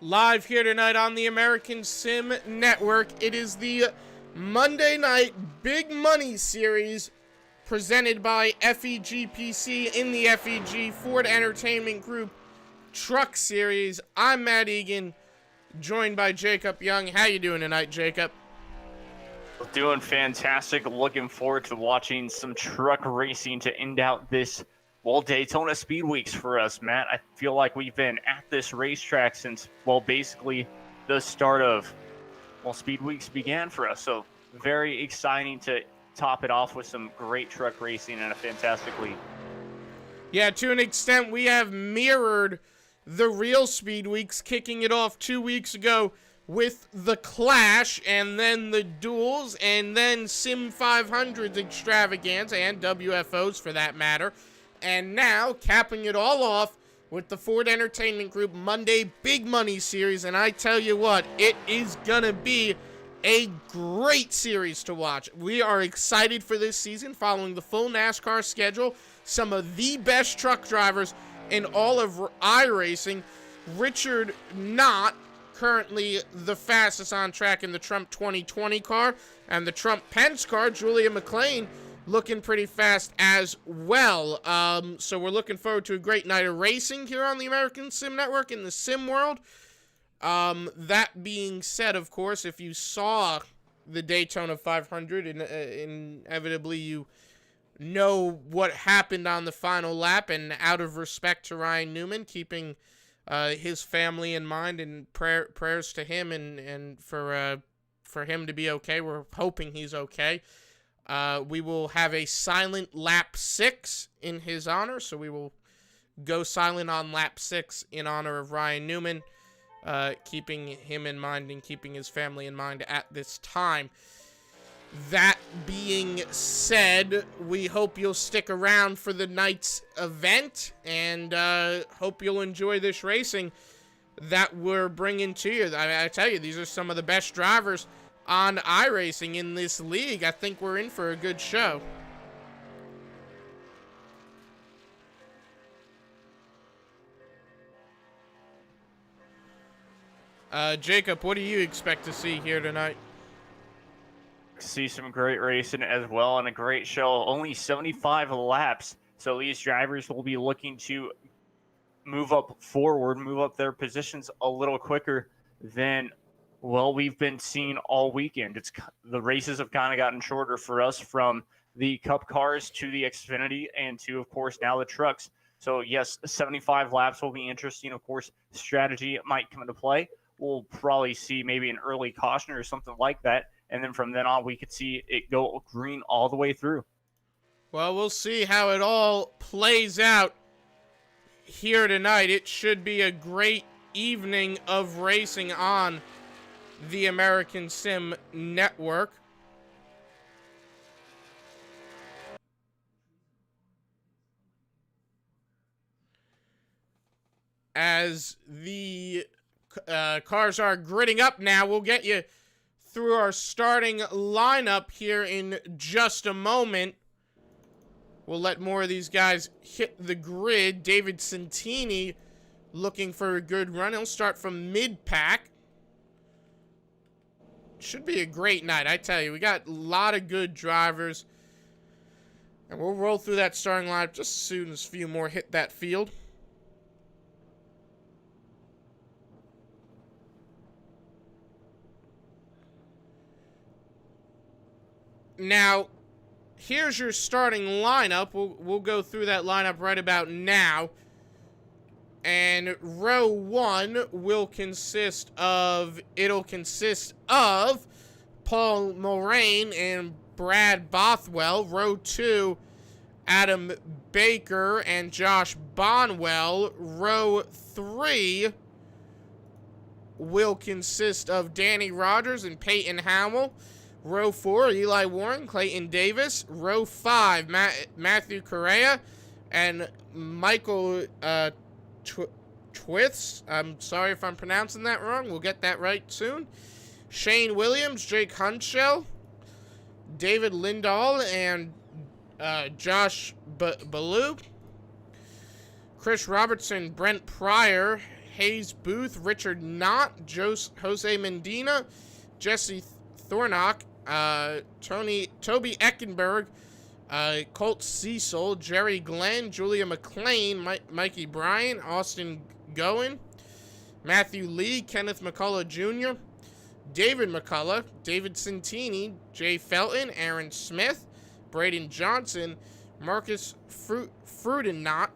Live here tonight on the American Sim Network. It is the Monday Night Big Money Series presented by FEG PC in the FEG Ford Entertainment Group Truck Series. I'm Matt Egan, joined by Jacob Young. How you doing tonight, Jacob? Doing fantastic. Looking forward to watching some truck racing to end out this, Daytona Speed Weeks for us, Matt. I feel like we've been at this racetrack since, basically the start of, Speed Weeks began for us. So very exciting to top it off with some great truck racing and a fantastic league. Yeah, to an extent, we have mirrored the real Speed Weeks, kicking it off 2 weeks ago with the Clash, and then the Duels, and then Sim 500's extravaganza, and WFOs for that matter. And now, capping it all off with the Ford Entertainment Group Monday Big Money Series. And I tell you what, it is gonna be a great series to watch. We are excited for this season, following the full NASCAR schedule. Some of the best truck drivers in all of iRacing. Richard Knott, currently the fastest on track in the Trump 2020 car, and the Trump Pence car, Julia McLean, looking pretty fast as well. So we're looking forward to a great night of racing here on the American Sim Network in the sim world. That being said, of course, if you saw the Daytona 500, inevitably you know what happened on the final lap, and out of respect to Ryan Newman, keeping his family in mind, and prayers to him, and for him to be okay. We're hoping he's okay. We will have a silent lap 6 in his honor, so we will go silent on lap 6 in honor of Ryan Newman, keeping him in mind and keeping his family in mind at this time. That being said, we hope you'll stick around for the night's event, and hope you'll enjoy this racing that we're bringing to you. I tell you, these are some of the best drivers on iRacing in this league. I think we're in for a good show. Jacob, what do you expect to see here tonight? See some great racing as well, and a great show. Only 75 laps, so these drivers will be looking to move up their positions a little quicker than we've been seeing all weekend. The races have kind of gotten shorter for us, from the Cup cars to the Xfinity, and to, of course, now the trucks. So yes, 75 laps will be interesting. Of course, strategy might come into play. We'll probably see maybe an early caution or something like that. And then from then on, we could see it go green all the way through. Well, we'll see how it all plays out here tonight. It should be a great evening of racing on the American Sim Network. As the cars are gridding up now, we'll get you through our starting lineup here in just a moment. We'll let more of these guys hit the grid. David Santini looking for a good run. He'll start from mid-pack. Should be a great night, I tell you. We got a lot of good drivers. And we'll roll through that starting lineup just as soon as a few more hit that field. Now, here's your starting lineup. We'll go through that lineup right about now. And row 1 will consist of Paul Moraine and Brad Bothwell. Row 2, Adam Baker and Josh Bonwell. Row 3 will consist of Danny Rogers and Peyton Howell. Row 4, Eli Warren, Clayton Davis. Row 5, Matthew Correa and Michael Twiths. I'm sorry if I'm pronouncing that wrong. We'll get that right soon. Shane Williams, Jake Hunchell, David Lindahl, and Josh Ballou. Chris Robertson, Brent Pryor, Hayes Booth, Richard Knott, Jose Medina, Jesse Thornock, Toby Eckenberg, Colt Cecil, Jerry Glenn, Julia McLean, Mikey Bryant, Austin Goen, Matthew Lee, Kenneth McCullough Jr., David McCullough, David Santini, Jay Felton, Aaron Smith, Braden Johnson, Marcus Frutenot,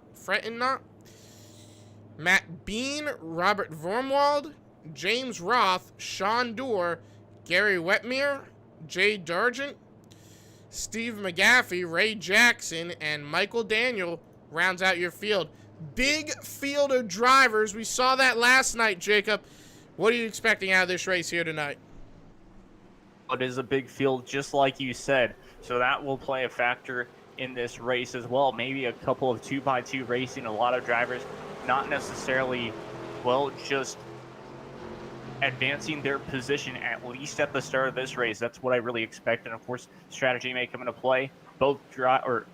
Matt Bean, Robert Vormwald, James Roth, Sean Dorr, Gary Wetmere, Jay Dargent, Steve McGaffey, Ray Jackson, and Michael Daniel rounds out your field. Big field of drivers. We saw that last night, Jacob. What are you expecting out of this race here tonight? It is a big field, just like you said. So that will play a factor in this race as well. Maybe a couple of 2x2 racing. A lot of drivers not necessarily, well, just advancing their position at least at the start of this race. That's what I really expect. And of course, strategy may come into play.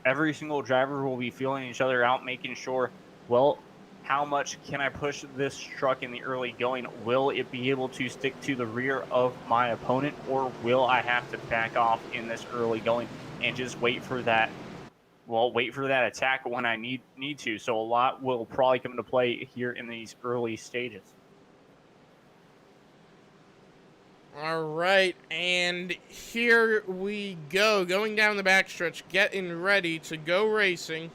Every single driver will be feeling each other out, making sure, well, how much can I push this truck in the early going? Will it be able to stick to the rear of my opponent, or will I have to back off in this early going and just wait for that attack when I need to? So a lot will probably come into play here in these early stages. All right, and here we go, going down the backstretch, getting ready to go racing.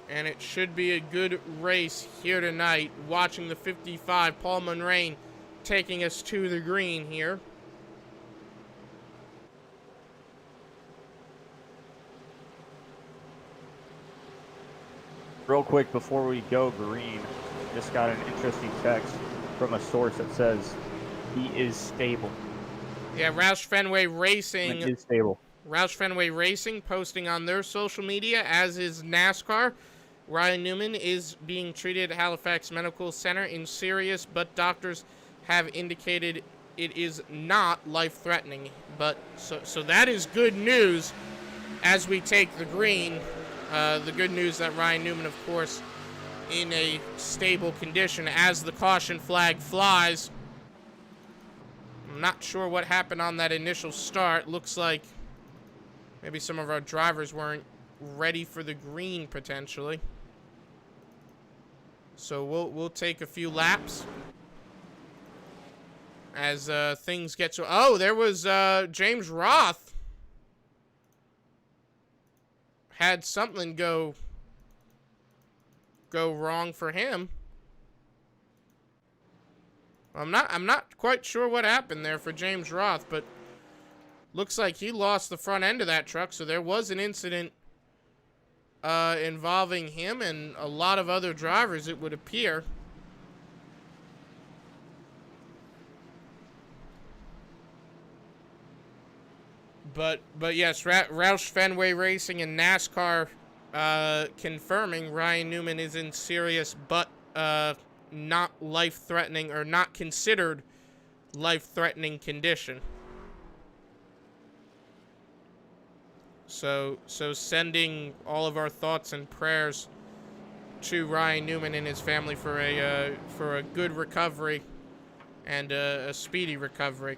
And it should be a good race here tonight. Watching the 55, Paul Munrain taking us to the green here. Real quick before we go green, just got an interesting text from a source that says he is stable. Yeah, Roush Fenway Racing. He is stable. Roush Fenway Racing posting on their social media, as is NASCAR. Ryan Newman is being treated at Halifax Medical Center in serious, but doctors have indicated it is not life-threatening. But so that is good news as we take the green. The good news that Ryan Newman, of course, in a stable condition as the caution flag flies. I'm not sure what happened on that initial start. Looks like maybe some of our drivers weren't ready for the green potentially. So we'll take a few laps as things get to. Oh, there was James Roth had something go wrong for him. I'm not quite sure what happened there for James Roth, but looks like he lost the front end of that truck, so there was an incident involving him and a lot of other drivers, it would appear. But yes, Roush Fenway Racing and NASCAR confirming Ryan Newman is in serious but not life-threatening, or not considered life-threatening condition. So sending all of our thoughts and prayers to Ryan Newman and his family for a good recovery and a speedy recovery.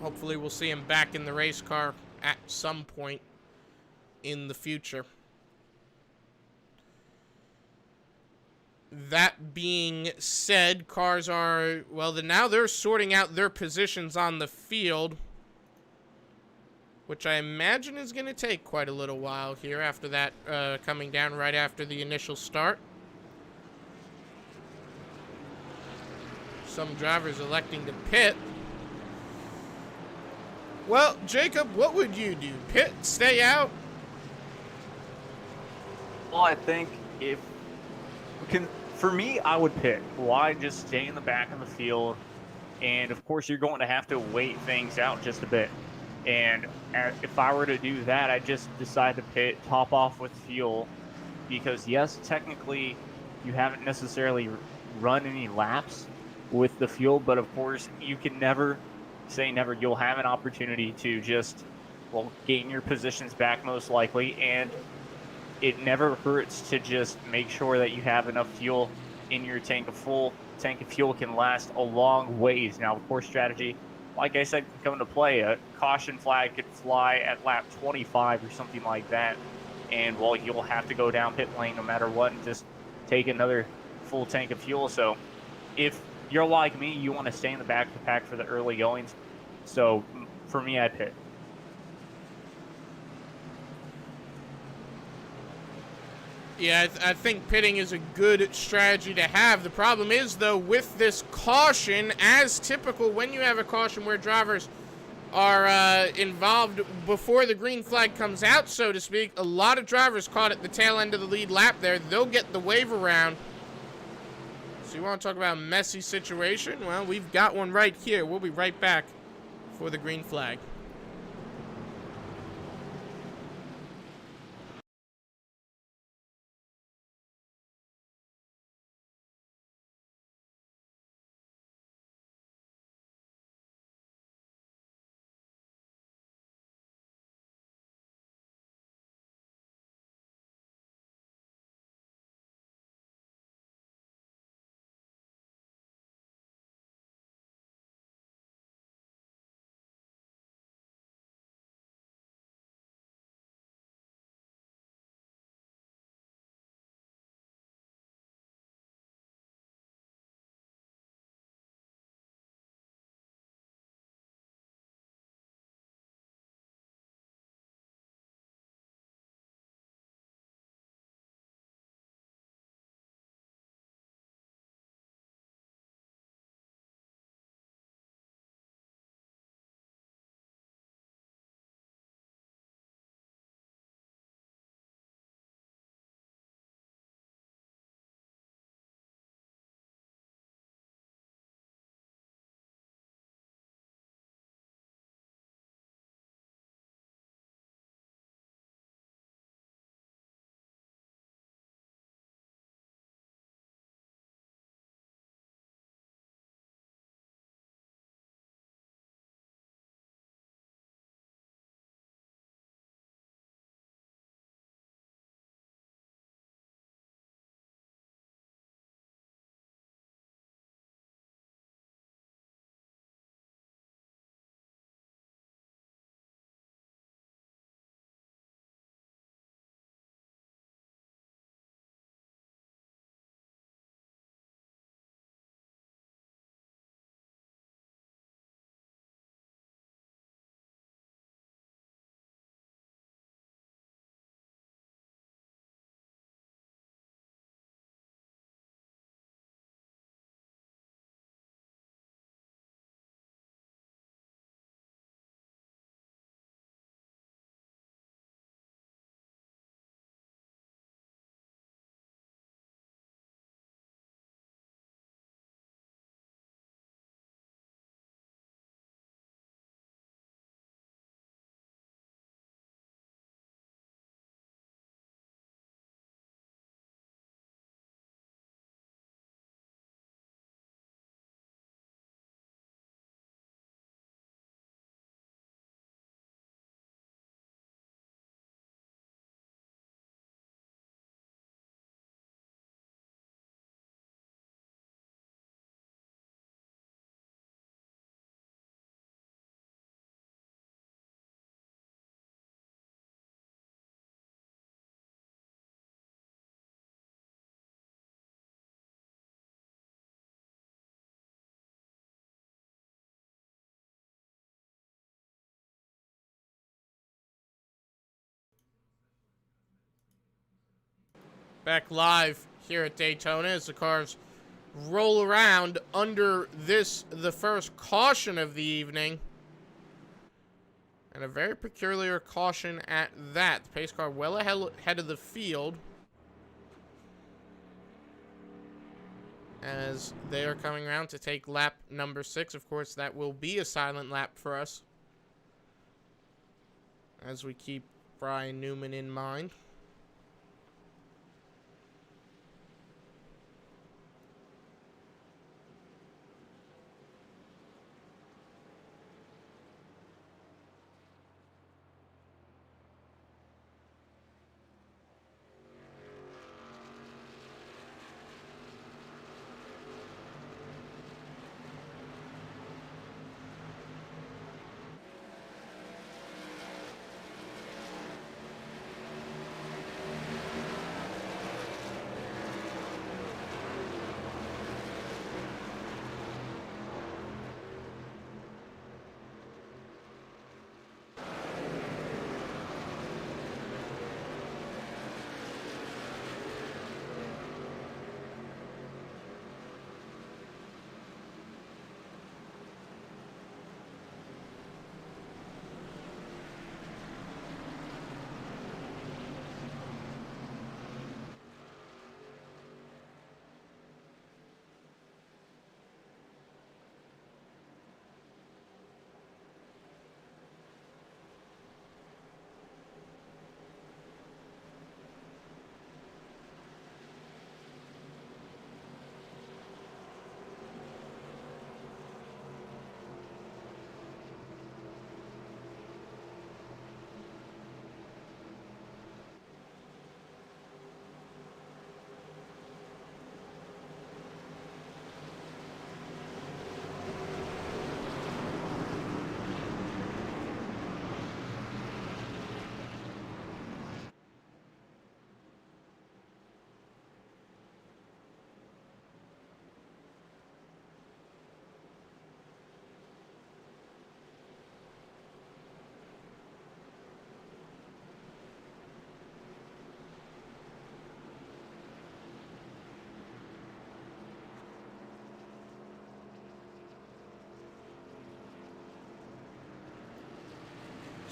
Hopefully we'll see him back in the race car at some point in the future. That being said, cars are, well, now they're sorting out their positions on the field, which I imagine is going to take quite a little while here after that, coming down right after the initial start. Some drivers electing to pit. Well, Jacob, what would you do? Pit, stay out? Well, I think for me, I would pit. Why just stay in the back of the field? And of course, you're going to have to wait things out just a bit. And if I were to do that, I'd just decide to pit, top off with fuel. Because yes, technically, you haven't necessarily run any laps with the fuel, but of course, you can never say never. You'll have an opportunity to just, well, gain your positions back most likely. And it never hurts to just make sure that you have enough fuel in your tank. A full tank of fuel can last a long ways. Now, of course, strategy, like I said, can come into play. A caution flag could fly at lap 25 or something like that, and well, you'll have to go down pit lane no matter what and just take another full tank of fuel. So if you're like me, you want to stay in the back of the pack for the early goings. So for me, I pit. Yeah, I think pitting is a good strategy to have. The problem is, though, with this caution, as typical when you have a caution where drivers are involved before the green flag comes out, so to speak, a lot of drivers caught at the tail end of the lead lap there. They'll get the wave around. So you want to talk about a messy situation? Well, we've got one right here. We'll be right back for the green flag. Back live here at Daytona as the cars roll around under the first caution of the evening. And a very peculiar caution at that. The pace car well ahead of the field, as they are coming around to take lap number 6. Of course, that will be a silent lap for us, as we keep Brian Newman in mind.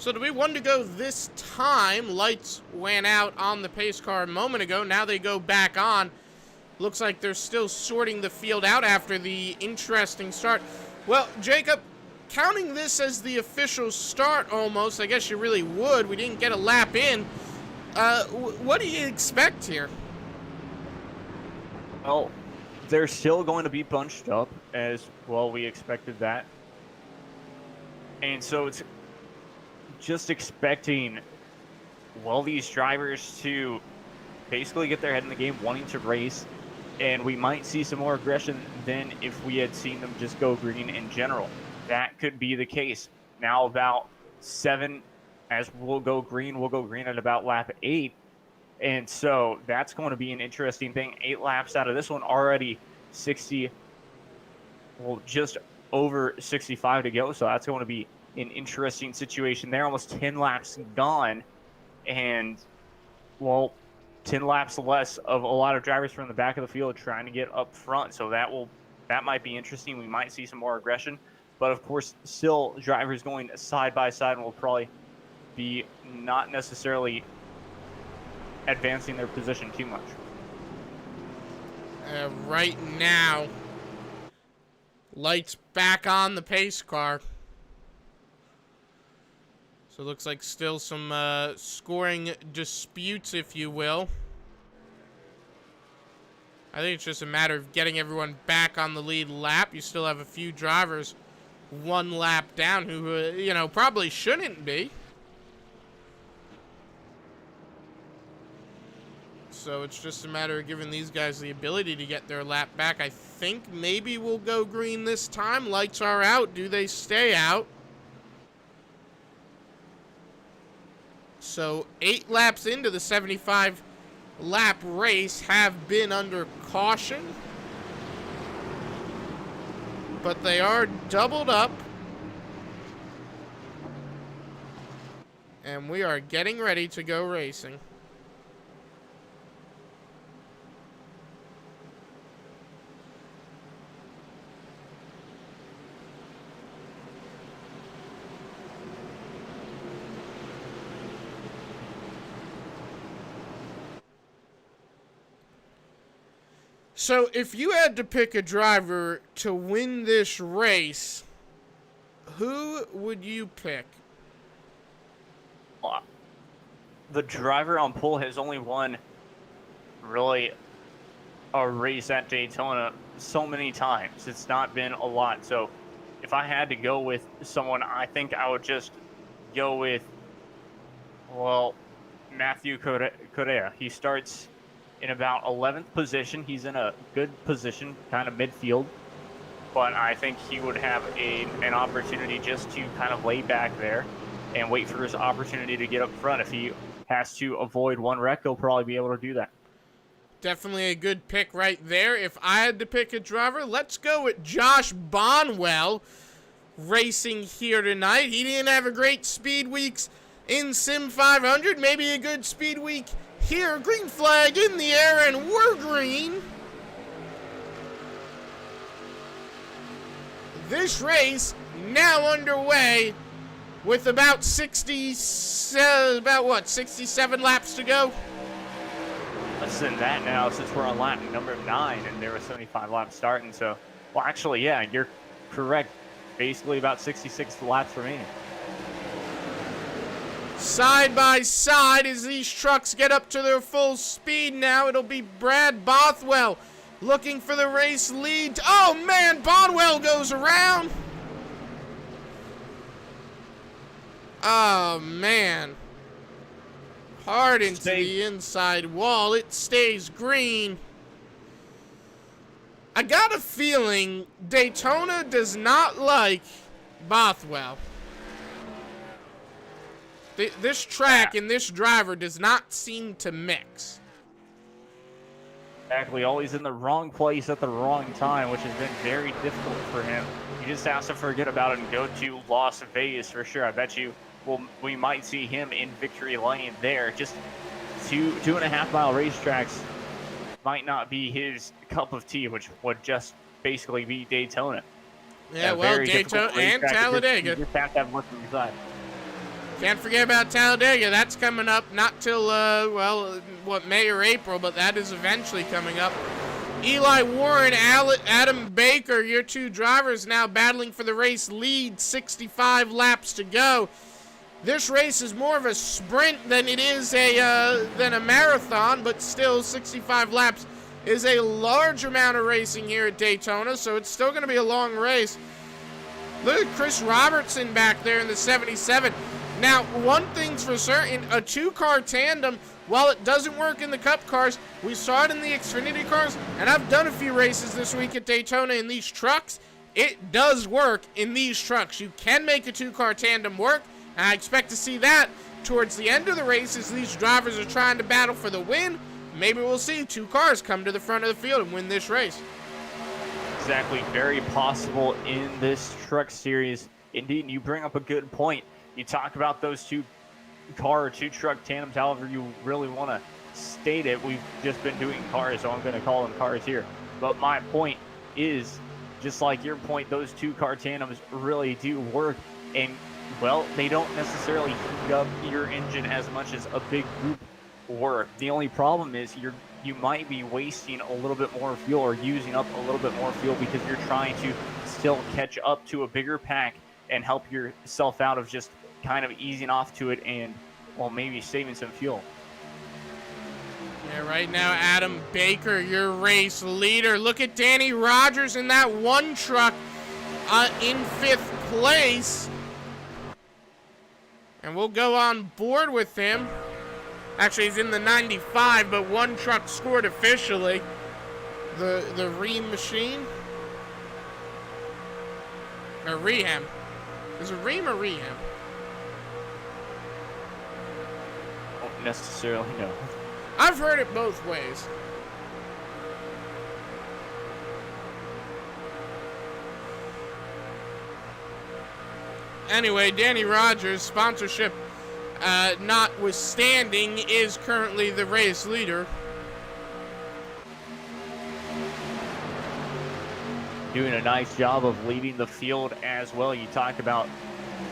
So do we 1 to go this time? Lights went out on the pace car a moment ago. Now they go back on. Looks like they're still sorting the field out after the interesting start. Well, Jacob, counting this as the official start almost, I guess you really would. We didn't get a lap in. What do you expect here? Well, they're still going to be bunched up, as well we expected that. And so it's just expecting, well, these drivers to basically get their head in the game, wanting to race, and we might see some more aggression than if we had seen them just go green in general. That could be the case. Now about 7, as we'll go green at about lap 8. And so that's going to be an interesting thing. 8 laps out of this one, already 60, well, just over 65 to go. So that's going to be an interesting situation there. Almost 10 laps gone. And, well, 10 laps less of a lot of drivers from the back of the field trying to get up front. So that might be interesting. We might see some more aggression. But, of course, still drivers going side by side will probably be not necessarily advancing their position too much. Right now, lights back on the pace car. So it looks like still some scoring disputes, if you will. I think it's just a matter of getting everyone back on the lead lap. You still have a few drivers 1 lap down who, probably shouldn't be. So it's just a matter of giving these guys the ability to get their lap back. I think maybe we'll go green this time. Lights are out. Do they stay out? So 8 laps into the 75 lap race have been under caution. But they are doubled up. And we are getting ready to go racing. So, if you had to pick a driver to win this race, who would you pick? The driver on pole has only won really a race at Daytona so many times. It's not been a lot. So, if I had to go with someone, I think I would just go with, well, Matthew Correa. He starts in about 11th position. He's in a good position, kind of midfield. But I think he would have an opportunity just to kind of lay back there and wait for his opportunity to get up front. If he has to avoid one wreck, he'll probably be able to do that. Definitely a good pick right there. If I had to pick a driver, let's go with Josh Bonwell racing here tonight. He didn't have a great speed weeks in Sim 500. Maybe a good speed week here. Green flag in the air, and we're green. This race now underway with about 67 laps to go? Less than that now, since we're on lap number 9 and there was 75 laps starting. So, well, actually, yeah, you're correct. Basically about 66 laps remaining. Side by side as these trucks get up to their full speed now. It'll be Brad Bothwell looking for the race lead. Oh, man, Bonwell goes around. Oh, man. Hard into the inside wall. It stays green. I got a feeling Daytona does not like Bothwell. This track and this driver does not seem to mix. Exactly, always in the wrong place at the wrong time, which has been very difficult for him. You just have to forget about it and go to Las Vegas for sure. I bet you we might see him in victory lane there. Just 2.5 mile racetracks might not be his cup of tea, which would just basically be Daytona. Yeah, well, Daytona and Talladega. You just have to have look inside. Can't forget about Talladega. That's coming up not till, May or April, but that is eventually coming up. Eli Warren, Adam Baker, your two drivers now battling for the race lead. 65 laps to go. This race is more of a sprint than it is than a marathon, but still 65 laps is a large amount of racing here at Daytona, so it's still going to be a long race. Look at Chris Robertson back there in the 77. Now, one thing's for certain, a two-car tandem, while it doesn't work in the Cup cars, we saw it in the Xfinity cars, and I've done a few races this week at Daytona in these trucks. It does work in these trucks. You can make a two-car tandem work, and I expect to see that towards the end of the race as these drivers are trying to battle for the win. Maybe we'll see two cars come to the front of the field and win this race. Exactly, very possible in this truck series. Indeed, you bring up a good point. You talk about those two-car or two-truck tandems, however you really want to state it. We've just been doing cars, so I'm going to call them cars here. But my point is, just like your point, those two-car tandems really do work. And, well, they don't necessarily heat up your engine as much as a big group work. The only problem is you might be wasting a little bit more fuel or using up a little bit more fuel because you're trying to still catch up to a bigger pack and help yourself out of just kind of easing off to it and, well, maybe saving some fuel. Yeah, right now, Adam Baker, your race leader. Look at Danny Rogers in that one truck in 5th place. And we'll go on board with him. Actually, he's in the 95, but one truck scored officially. The Ream machine. Or Reham. Is it Ream or Reham? Don't necessarily know. I've heard it both ways. Anyway, Danny Rogers, sponsorship notwithstanding, is currently the race leader. Doing a nice job of leading the field as well. You talk about,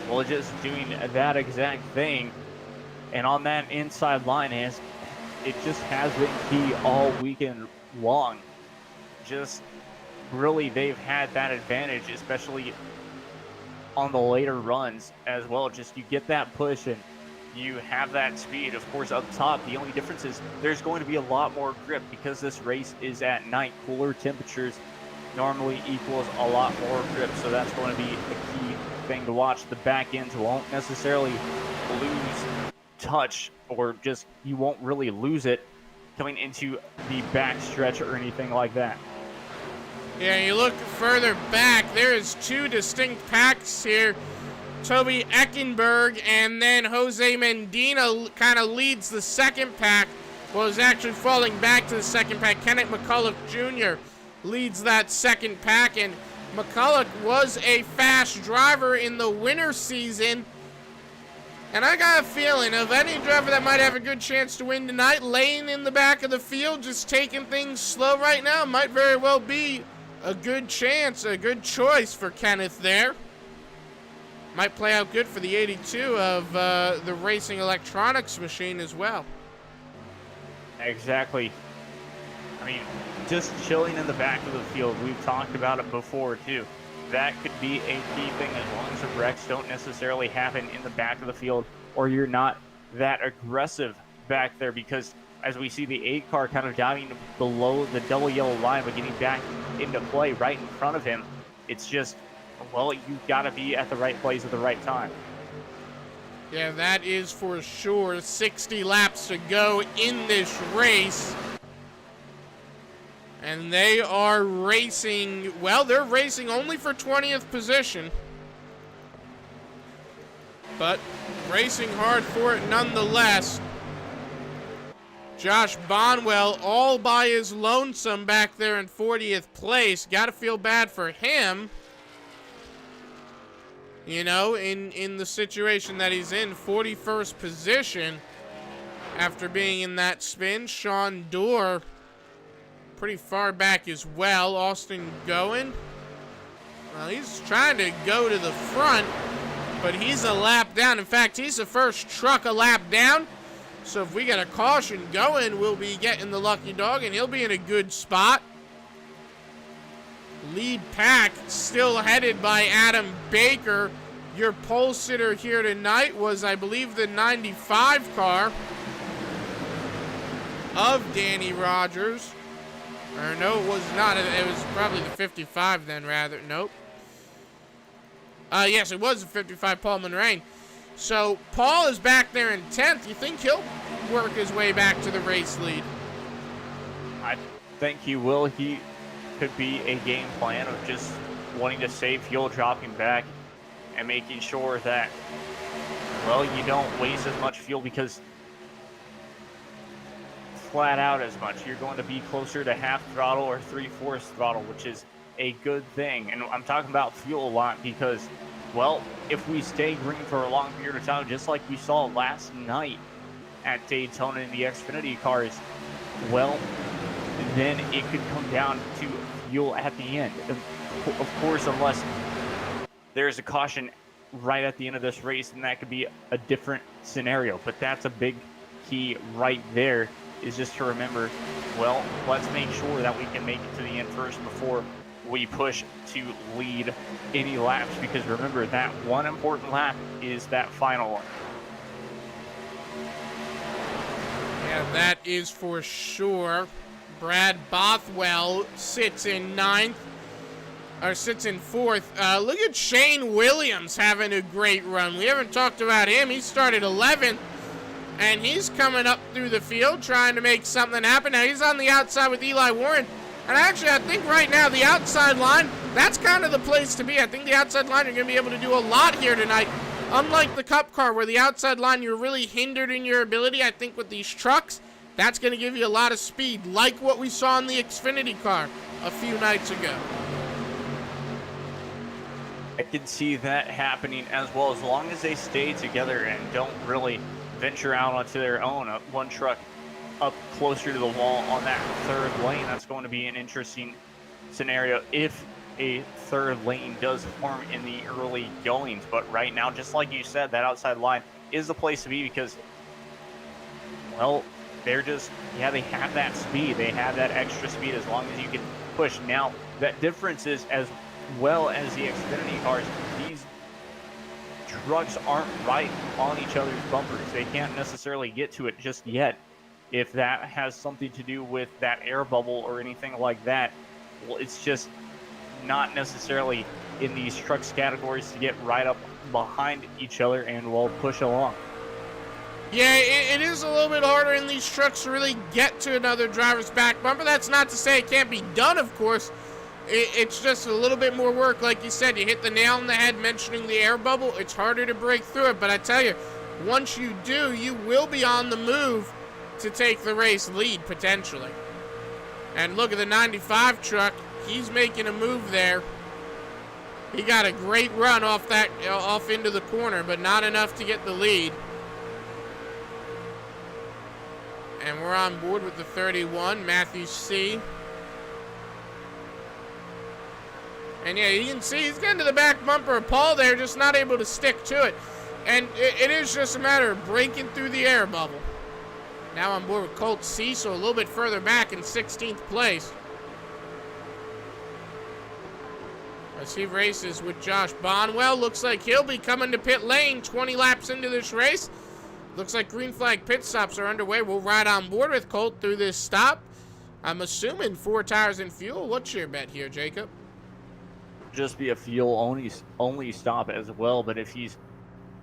well, just doing that exact thing. And on that inside line, it just has been key all weekend long. Just really, they've had that advantage, especially on the later runs as well. Just you get that push and you have that speed. Of course, up top, the only difference is there's going to be a lot more grip because this race is at night. Cooler temperatures normally equals a lot more grip, so that's going to be a key thing to watch. The back ends won't necessarily lose touch, or just you won't really lose it coming into the back stretch or anything like that. Yeah, you look further back, there's two distinct packs here. Toby Eckenberg and then Jose Medina kind of leads the second pack. Well, is actually falling back to the second pack. Kenneth McCulloch Jr. leads that second pack, and McCulloch was a fast driver in the winter season. And I got a feeling of any driver that might have a good chance to win tonight, laying in the back of the field, just taking things slow right now, might very well be a good chance, a good choice for Kenneth there. Might play out good for the 82 of the Racing Electronics machine as well. Exactly. I mean, just chilling in the back of the field, we've talked about it before too. That could be a key thing as long as the wrecks don't necessarily happen in the back of the field, or you're not that aggressive back there, because as we see the 8 car kind of diving below the double yellow line but getting back into play right in front of him, it's just, well, you've got to be at the right place at the right time. Yeah, that is for sure. 60 laps to go in this race. And they are racing, well, they're racing only for 20th position. But racing hard for it nonetheless. Josh Bonwell all by his lonesome back there in 40th place. Got to feel bad for him. You know, in the situation that he's in, 41st position after being in that spin. Sean Dorr pretty far back as well. Austin Goen, well, he's trying to go to the front. but he's a lap down. In fact, he's the first truck a lap down. So if we get a caution going, we'll be getting the lucky dog, and he'll be in a good spot. Lead pack still headed by Adam Baker. Your pole sitter here tonight was, I believe, the 95 car of Danny Rogers. Or no, it was not. It was probably the 55 then, rather. Nope. Yes, it was the 55, Paul Monrain. So Paul is back there in 10th. You think he'll work his way back to the race lead? I think he will. He could be a game plan of just wanting to save fuel, dropping back, and making sure that, well, you don't waste as much fuel, because flat out as much, you're going to be closer to half throttle or 3/4 throttle, which is a good thing. And I'm talking about fuel a lot because, well, if we stay green for a long period of time, just like we saw last night at Daytona in the Xfinity cars, well, then it could come down to fuel at the end. Of course, unless there's a caution right at the end of this race, then that could be a different scenario. But that's a big key right there, is just to remember, well, let's make sure that we can make it to the end first before we push to lead any laps, because remember, that one important lap is that final one. Yeah, that is for sure. Brad Bothwell sits in 9th, or sits in 4th. Look at Shane Williams having a great run. We haven't talked about him. He started 11th, and he's coming up through the field trying to make something happen. Now, he's on the outside with Eli Warren. And actually, I think right now the outside line, that's kind of the place to be. I think the outside line are going to be able to do a lot here tonight. Unlike the Cup car, where the outside line, you're really hindered in your ability, I think with these trucks, that's going to give you a lot of speed, like what we saw in the Xfinity car a few nights ago. I can see that happening as well, as long as they stay together and don't really venture out onto their own. One truck up closer to the wall on that third lane, that's going to be an interesting scenario if a third lane does form in the early goings. But right now, just like you said, that outside line is the place to be, because, well, they're just, yeah, they have that speed. They have that extra speed as long as you can push. Now, that difference is, as well as the Xfinity cars, these trucks aren't right on each other's bumpers. They can't necessarily get to it just yet. If that has something to do with that air bubble or anything like that, well, it's just not necessarily in these trucks categories to get right up behind each other and, well, push along. Yeah, it is a little bit harder in these trucks to really get to another driver's back bumper. That's not to say it can't be done, of course. It's just a little bit more work. Like you said, you hit the nail on the head mentioning the air bubble. It's harder to break through it. But I tell you, once you do, you will be on the move to take the race lead, potentially. And look at the 95 truck. He's making a move there. He got a great run off into the corner, but not enough to get the lead. And we're on board with the 31, Matthew C. And yeah, you can see he's getting to the back bumper of Paul there, just not able to stick to it. And it is just a matter of breaking through the air bubble. Now on board with Colt C, so a little bit further back in 16th place. As he races with Josh Bonwell, looks like he'll be coming to pit lane 20 laps into this race. Looks like green flag pit stops are underway. We'll ride on board with Colt through this stop. I'm assuming 4 tires and fuel. What's your bet here, Jacob? Just be a fuel only stop as well, but if he's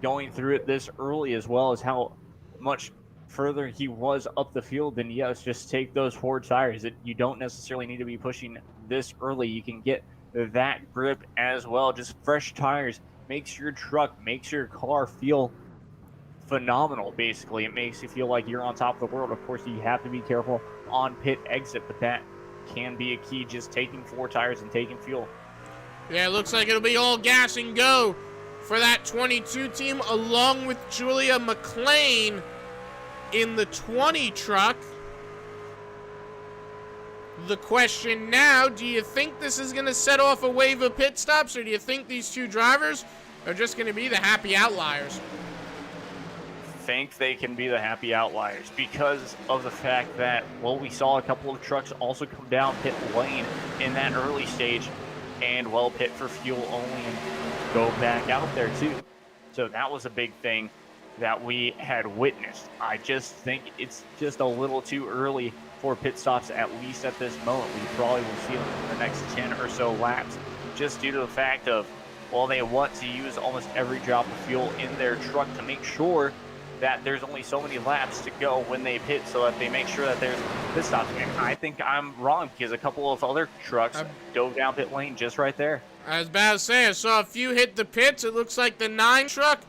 going through it this early, as well as how much further he was up the field, then yes, just take those 4 tires. You don't necessarily need to be pushing this early. You can get that grip as well. Just fresh tires makes your truck, makes your car feel phenomenal. Basically, it makes you feel like you're on top of the world. Of course, you have to be careful on pit exit, but that can be a key, just taking 4 tires and taking fuel. Yeah, it looks like it'll be all gas and go for that 22 team, along with Julia McLean in the 20 truck. The question now, do you think this is going to set off a wave of pit stops, or do you think these two drivers are just going to be the happy outliers. Think they can be the happy outliers because of the fact that, well, we saw a couple of trucks also come down pit lane in that early stage and, well, pit for fuel only and go back out there too. So that was a big thing that we had witnessed. I just think it's just a little too early for pit stops, at least at this moment. We probably will see them in the next 10 or so laps, just due to the fact of, well, they want to use almost every drop of fuel in their truck to make sure that there's only so many laps to go when they pit, so that they make sure that there's pit stops. And I think I'm wrong because a couple of other trucks dove down pit lane just right there. I was about to say, I saw a few hit the pits. It looks like the 9 truck,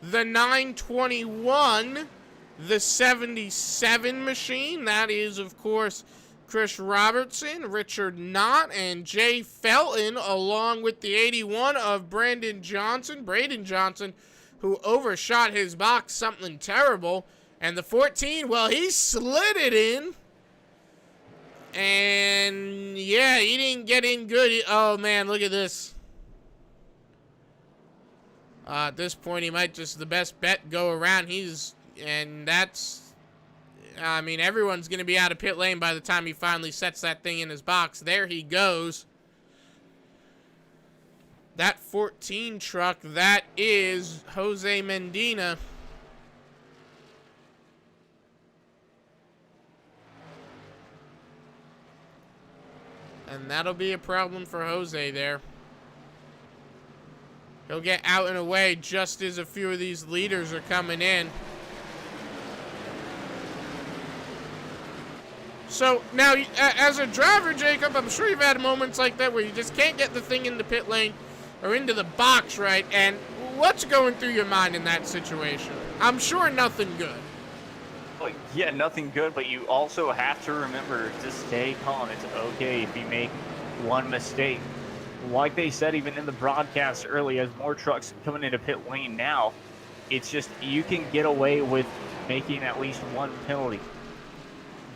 the 921, the 77 machine. That is, of course, Chris Robertson, Richard Knott, and Jay Felton, along with the 81 of Braden Johnson, who overshot his box something terrible. And the 14, well, he slid it in. And, yeah, he didn't get in good. Oh, man, look at this. At this point, he might just the best bet go around. And that's, I mean, everyone's going to be out of pit lane by the time he finally sets that thing in his box. There he goes. That 14 truck, that is Jose Medina. And that'll be a problem for Jose there. He'll get out and away just as a few of these leaders are coming in. So, now, as a driver, Jacob, I'm sure you've had moments like that where you just can't get the thing in the pit lane or into the box right, and what's going through your mind in that situation? I'm sure nothing good. Well, yeah, nothing good, but you also have to remember to stay calm. It's okay if you make one mistake. Like they said even in the broadcast early, as more trucks coming into pit lane now, it's just you can get away with making at least one penalty.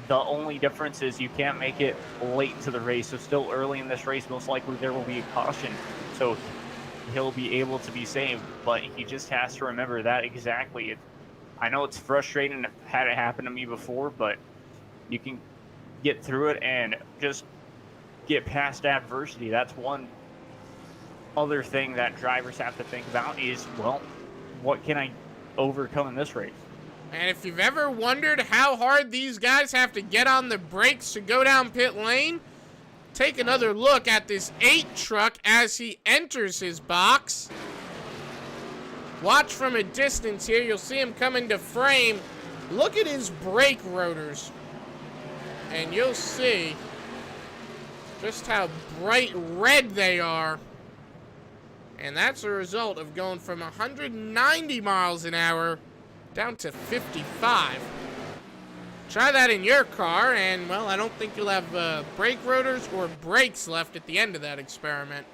The only difference is you can't make it late to the race. So still early in this race, most likely there will be a caution. So he'll be able to be saved, but he just has to remember that exactly. I know it's frustrating. I've had it happen to me before, but you can get through it and just get past adversity. That's one other thing that drivers have to think about is, well, what can I overcome in this race? And if you've ever wondered how hard these guys have to get on the brakes to go down pit lane, take another look at this 8 truck as he enters his box. Watch from a distance here. You'll see him come into frame. Look at his brake rotors. And you'll see just how bright red they are. And that's a result of going from 190 miles an hour down to 55. Try that in your car, and, well, I don't think you'll have brake rotors or brakes left at the end of that experiment.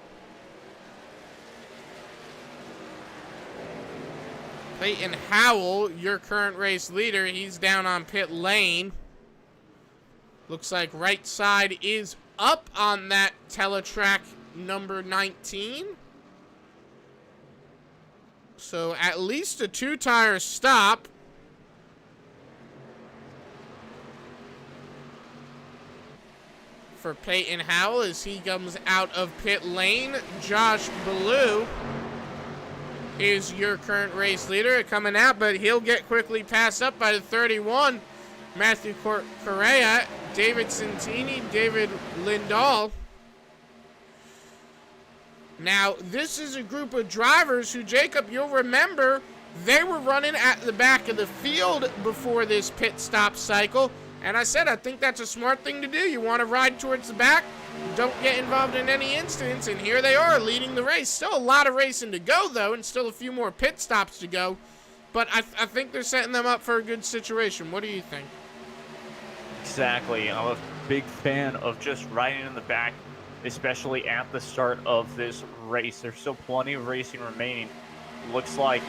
Clayton Howell, your current race leader, he's down on pit lane. Looks like right side is up on that teletrack number 19. So at least a 2-tire stop. For Peyton Howell as he comes out of pit lane. Josh Ballou is your current race leader coming out, but he'll get quickly passed up by the 31. Matthew Correa, David Santini, David Lindahl. Now, this is a group of drivers who, Jacob, you'll remember, they were running at the back of the field before this pit stop cycle. And I said, I think that's a smart thing to do. You want to ride towards the back, don't get involved in any incidents, and here they are leading the race. Still a lot of racing to go, though, and still a few more pit stops to go. But I think they're setting them up for a good situation. What do you think? Exactly. I'm a big fan of just riding in the back, especially at the start of this race. There's still plenty of racing remaining. Looks like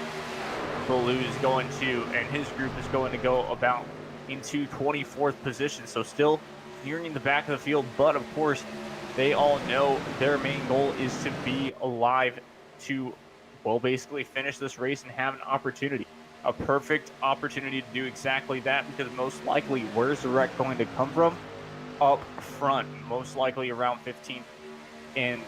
Ballou's going to, and his group is going to go about into 24th position. So still nearing the back of the field, but of course, they all know their main goal is to be alive to will basically finish this race and have an opportunity. A perfect opportunity to do exactly that, because most likely, where's the wreck going to come from? Up front, most likely around 15th, and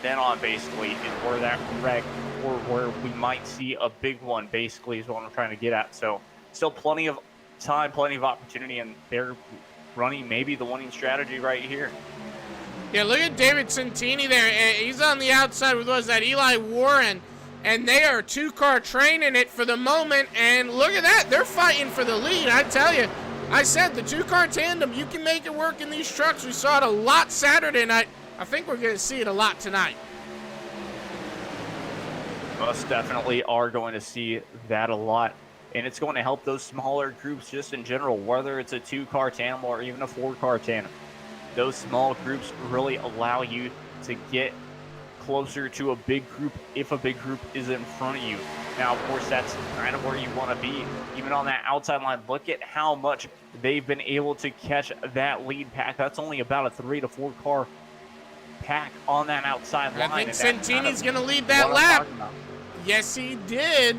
then on basically is where that wreck, or where we might see a big one, basically is what I'm trying to get at. So still plenty of time, plenty of opportunity, and they're running maybe the winning strategy right here. Yeah, look at David Santini there. He's on the outside with, what was that, Eli Warren, and they are two-car training it for the moment, and look at that. They're fighting for the lead, I tell you. I said the two-car tandem, you can make it work in these trucks. We saw it a lot Saturday night. I think we're going to see it a lot tonight. Most definitely are going to see that a lot. And it's going to help those smaller groups just in general, whether it's a two-car tandem or even a four-car tandem. Those small groups really allow you to get closer to a big group if a big group is in front of you. Now, of course, that's kind of where you want to be. Even on that outside line, look at how much they've been able to catch that lead pack. That's only about a 3 to 4 car pack on that outside line. I think Santini's going to lead that lap. Yes, he did.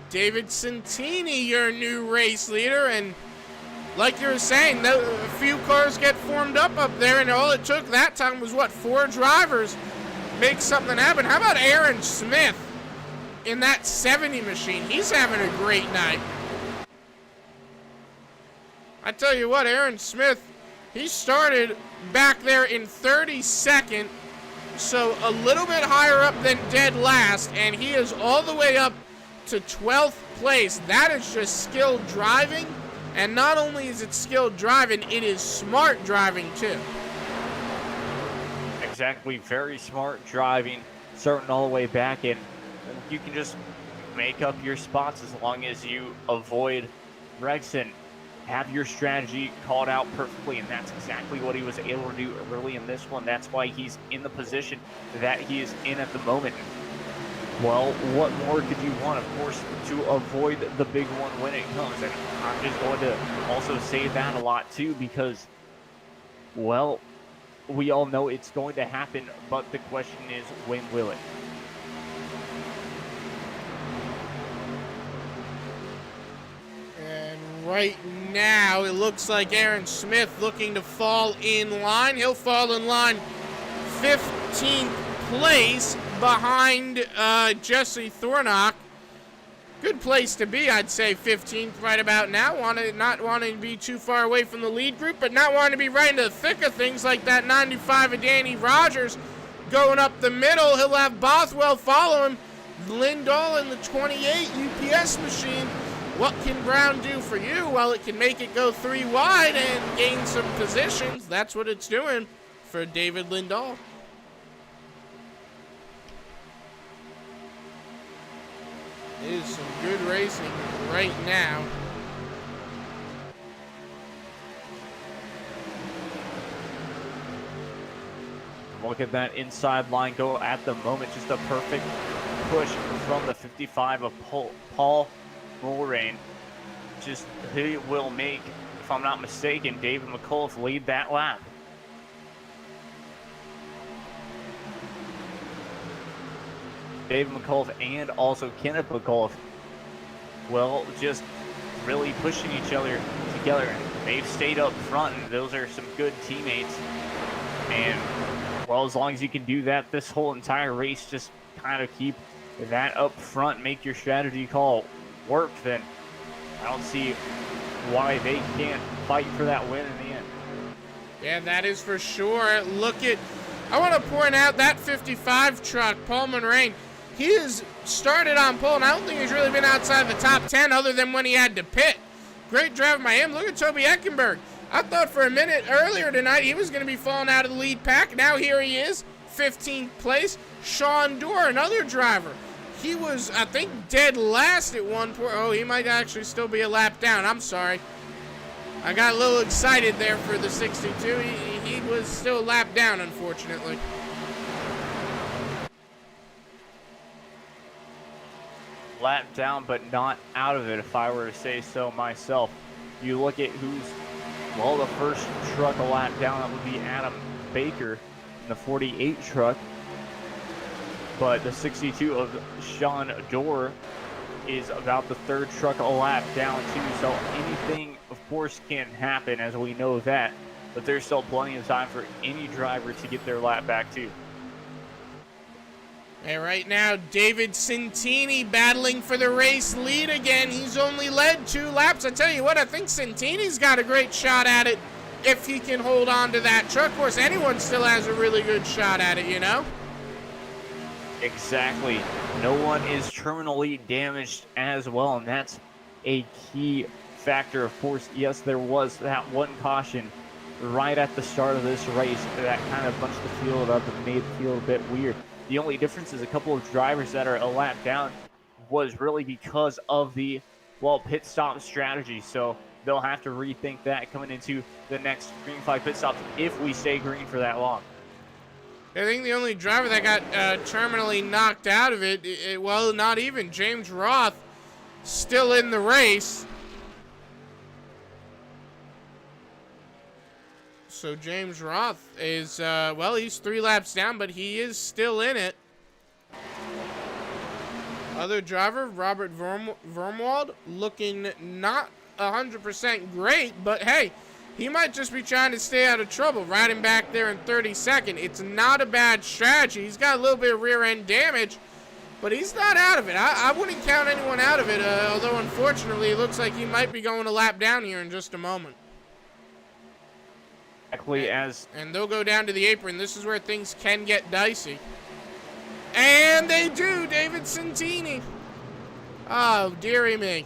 David Santini, your new race leader, and like you were saying, a few cars get formed up there, and all it took that time was, what, 4 drivers make something happen. How about Aaron Smith in that 70 machine? He's having a great night. I tell you what, Aaron Smith, he started back there in 32nd, so a little bit higher up than dead last, and he is all the way up to 12th place. That is just skilled driving. And not only is it skilled driving, it is smart driving too. Exactly, very smart driving, starting all the way back in. You can just make up your spots as long as you avoid Gregson. Have your strategy called out perfectly, and that's exactly what he was able to do early in this one. That's why he's in the position that he is in at the moment. Well, what more could you want, of course, to avoid the big one when it comes? And I'm just going to also say that a lot, too, because, well, we all know it's going to happen, but the question is, when will it? And right now, it looks like Aaron Smith looking to fall in line. He'll fall in line 15th place behind Jesse Thornock. Good place to be, I'd say 15th right about now. Not wanting to be too far away from the lead group, but not wanting to be right in the thick of things like that 95 of Danny Rogers going up the middle. He'll have Bothwell follow him. Lindahl in the 28 UPS machine. What can Brown do for you? Well, it can make it go 3 wide and gain some positions. That's what it's doing for David Lindahl. It is some good racing right now. Look at that inside line go at the moment. Just a perfect push from the 55 of Paul Mulrain. Just he will make, if I'm not mistaken, David McCullough lead that lap. David McCullough and also Kenneth McCullough, well, just really pushing each other together. They've stayed up front, and those are some good teammates. And, well, as long as you can do that this whole entire race, just kind of keep that up front, make your strategy call work, then I don't see why they can't fight for that win in the end. Yeah, that is for sure. Look at, I want to point out that 55 truck, Paul Mulrain. He has started on pole, and I don't think he's really been outside the top 10 other than when he had to pit. Great drive by him. Look at Toby Eckenberg. I thought for a minute earlier tonight he was going to be falling out of the lead pack. Now here he is, 15th place. Sean Dorr, another driver. He was, I think, dead last at one point. Oh, he might actually still be a lap down. I'm sorry. I got a little excited there for the 62. He was still a lap down, unfortunately. Lap down, but not out of it, if I were to say so myself. You look at who's, well, the first truck a lap down, that would be Adam Baker in the 48 truck. but the 62 of Sean Dorr is about the third truck a lap down too, so anything of course can happen, as we know that, but there's still plenty of time for any driver to get their lap back too. And right now, David Santini battling for the race lead again. He's only led 2 laps. I tell you what, I think Santini's got a great shot at it if he can hold on to that truck. Of course, anyone still has a really good shot at it, you know? Exactly. No one is terminally damaged as well, and that's a key factor. Of course, yes, there was that one caution right at the start of this race that kind of bunched the field up and made the field a bit weird. The only difference is a couple of drivers that are a lap down was really because of the, well, pit stop strategy. So they'll have to rethink that coming into the next green flag pit stop if we stay green for that long. I think the only driver that got terminally knocked out of it, well, not even, James Roth, still in the race. So James Roth is, well, he's 3 laps down, but he is still in it. Other driver, Robert Vermwald, looking not 100% great, but hey, he might just be trying to stay out of trouble, riding back there in 32nd. It's not a bad strategy. He's got a little bit of rear end damage, but he's not out of it. I wouldn't count anyone out of it, although unfortunately it looks like he might be going a lap down here in just a moment. Exactly. And they'll go down to the apron. This is where things can get dicey. And they do, David Santini. Oh, dearie me.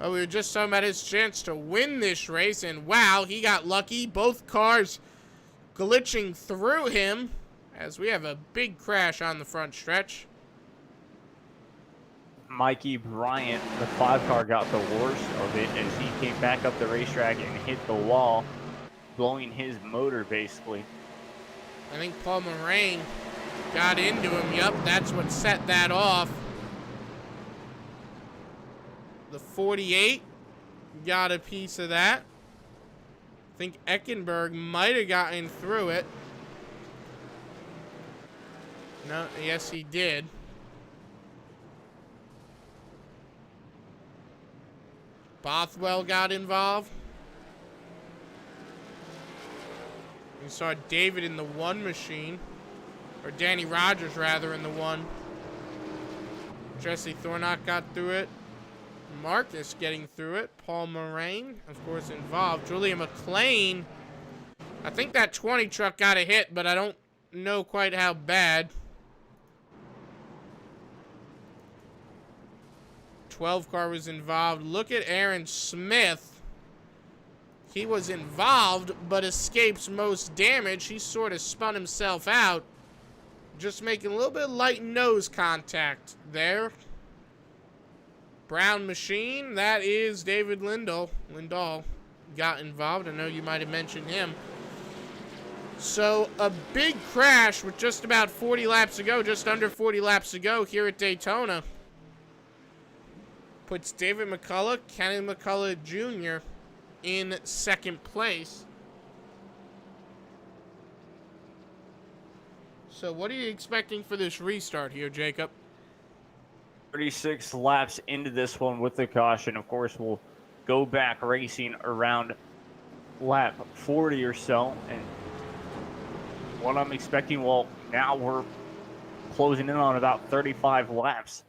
Oh, we were just talking about his chance to win this race, and wow, he got lucky. Both cars glitching through him as we have a big crash on the front stretch. Mikey Bryant, the 5 car, got the worst of it as he came back up the racetrack and hit the wall, blowing his motor basically. I think Paul Moraine got into him. Yup, that's what set that off. The 48 got a piece of that. I think Eckenberg might have gotten through it. No, yes, he did. Bothwell got involved. We saw David in the 1 machine. Or Danny Rogers, rather, in the 1. Jesse Thornock got through it. Marcus getting through it. Paul Moraine, of course, involved. Julia McLean. I think that 20 truck got a hit, but I don't know quite how bad. 12 car was involved. Look at Aaron Smith. He was involved, but escapes most damage. He sort of spun himself out. Just making a little bit of light nose contact there. Brown machine, that is David Lindahl got involved. I know you might have mentioned him. So a big crash with just about 40 laps to go, just under 40 laps to go here at Daytona. Puts David McCullough, Kenny McCullough Jr. in 2nd place. So what are you expecting for this restart here, Jacob? 36 laps into this one with the caution. Of course, we'll go back racing around lap 40 or so. And what I'm expecting, well, now we're closing in on about 35 laps.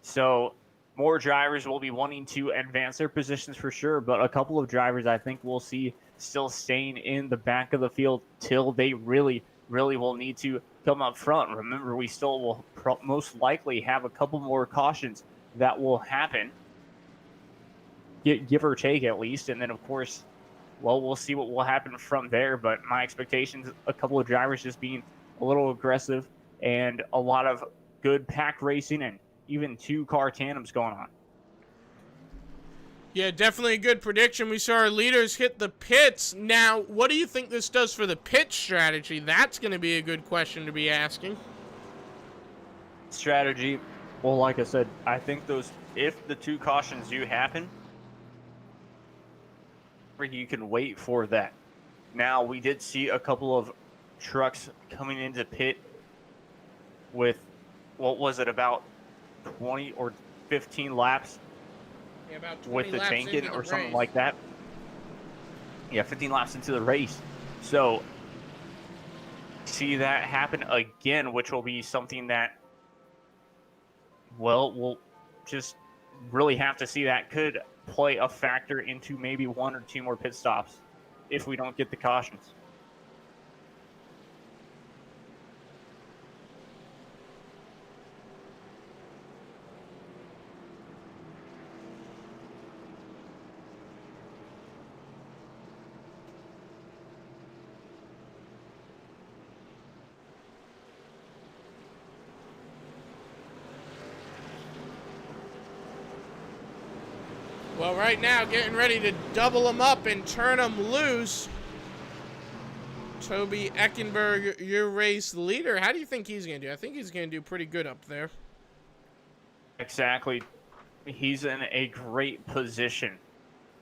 So more drivers will be wanting to advance their positions for sure, but a couple of drivers I think we'll see still staying in the back of the field till they really will need to come up front. Remember, we still will most likely have a couple more cautions that will happen, give or take at least, and then of course, well, we'll see what will happen from there. But my expectations, a couple of drivers just being a little aggressive and a lot of good pack racing and even 2-car tandems going on. Yeah, definitely a good prediction. We saw our leaders hit the pits. Now, what do you think this does for the pit strategy? That's going to be a good question to be asking. Strategy, well, like I said, I think if the 2 cautions do happen, you can wait for that. Now, we did see a couple of trucks coming into pit with, what was it, about 20 or 15 laps Yeah, about 20 with the laps tank into in the or something race. like that. Yeah, 15 laps into the race. So see that happen again, which will be something that, well, we'll just really have to see. That could play a factor into maybe 1 or 2 more pit stops if we don't get the cautions. Well, right now, getting ready to double them up and turn them loose. Toby Eckenberg, your race leader. How do you think he's going to do? I think he's going to do pretty good up there. Exactly. He's in a great position.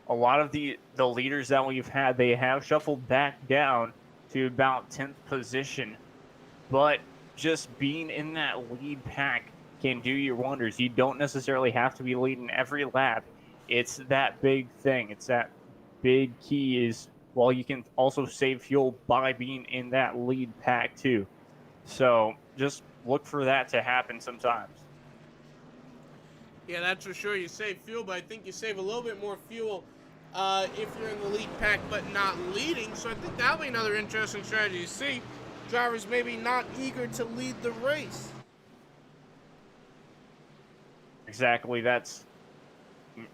A lot of the leaders that we've had, they have shuffled back down to about 10th position. But just being in that lead pack can do you wonders. You don't necessarily have to be leading every lap. It's that big thing. It's that big key is, well, you can also save fuel by being in that lead pack too. So just look for that to happen sometimes. Yeah, that's for sure. You save fuel, but I think you save a little bit more fuel if you're in the lead pack but not leading. So I think that'll be another interesting strategy to see. Drivers maybe not eager to lead the race. Exactly.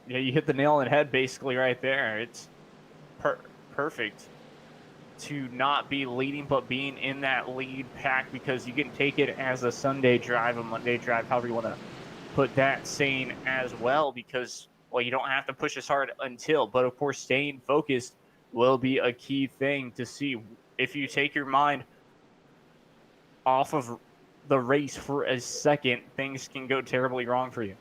Yeah, you hit the nail on the head basically right there. It's perfect to not be leading but being in that lead pack, because you can take it as a Sunday drive, a Monday drive, however you want to put that saying as well, because, well, you don't have to push as hard until, but of course staying focused will be a key thing to see. If you take your mind off of the race for a second, things can go terribly wrong for you.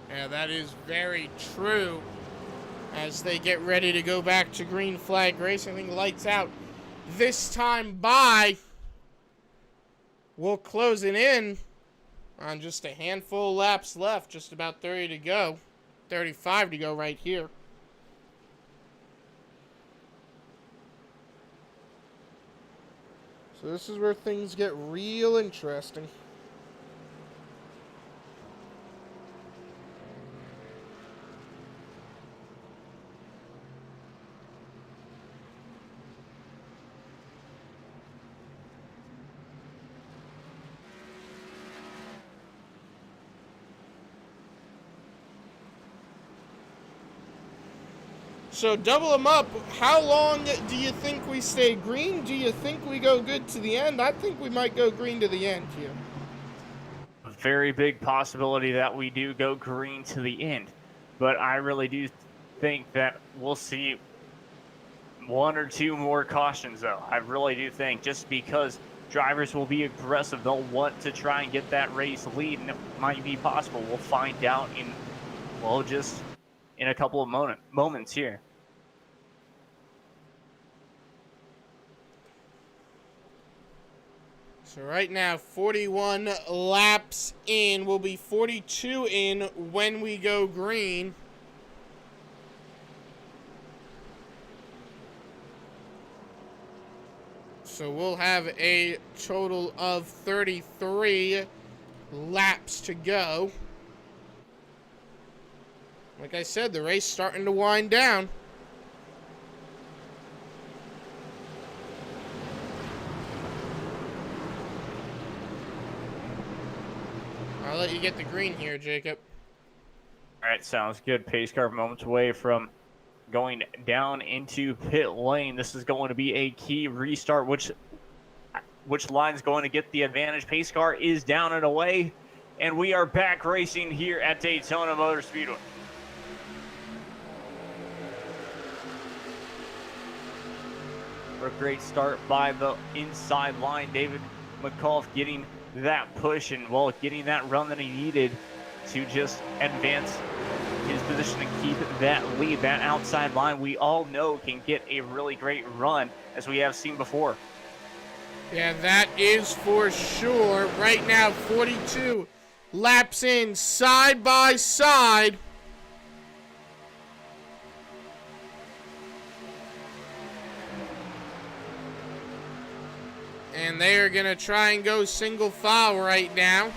Yeah, that is very true. As they get ready to go back to green flag racing, I think lights out this time by. We'll close it in on just a handful of laps left, just about 30 to go. 35 to go right here. So this is where things get real interesting. So double them up. How long do you think we stay green? Do you think we go good to the end? I think we might go green to the end here. A very big possibility that we do go green to the end, but I really do think that we'll see 1 or 2 more cautions, though. I really do think, just because drivers will be aggressive, they'll want to try and get that race lead, and it might be possible. We'll find out in, well, just in a couple of moments here. So right now, 41 laps in. We'll be 42 in when we go green. So we'll have a total of 33 laps to go. Like I said, the race starting to wind down. I'll let you get the green here, Jacob. All right, sounds good. Pace car moments away from going down into pit lane. This is going to be a key restart. Which line's going to get the advantage? Pace car is down and away, and we are back racing here at Daytona Motor Speedway. A great start by the inside line. David McCullough getting that push and, well, getting that run that he needed to just advance his position and keep that lead. That outside line, we all know, can get a really great run, as we have seen before. Yeah, that is for sure. Right now, 42 laps in, side by side. And they are going to try and go single file right now.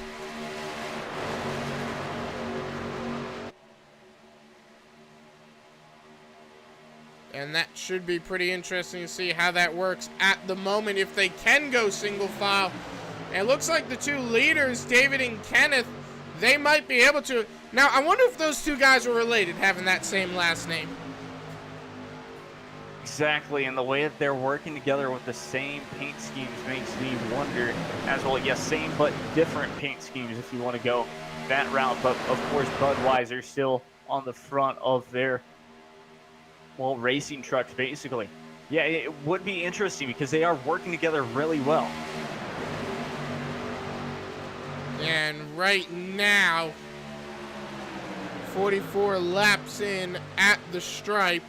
And that should be pretty interesting to see how that works at the moment, if they can go single file. And it looks like the two leaders, David and Kenneth, they might be able to. Now, I wonder if those two guys are related, having that same last name. Exactly, and the way that they're working together with the same paint schemes makes me wonder as well. Yes, same but different paint schemes if you want to go that route. But, of course, Budweiser still on the front of their, well, racing trucks, basically. Yeah, it would be interesting because they are working together really well. And right now, 44 laps in at the stripe.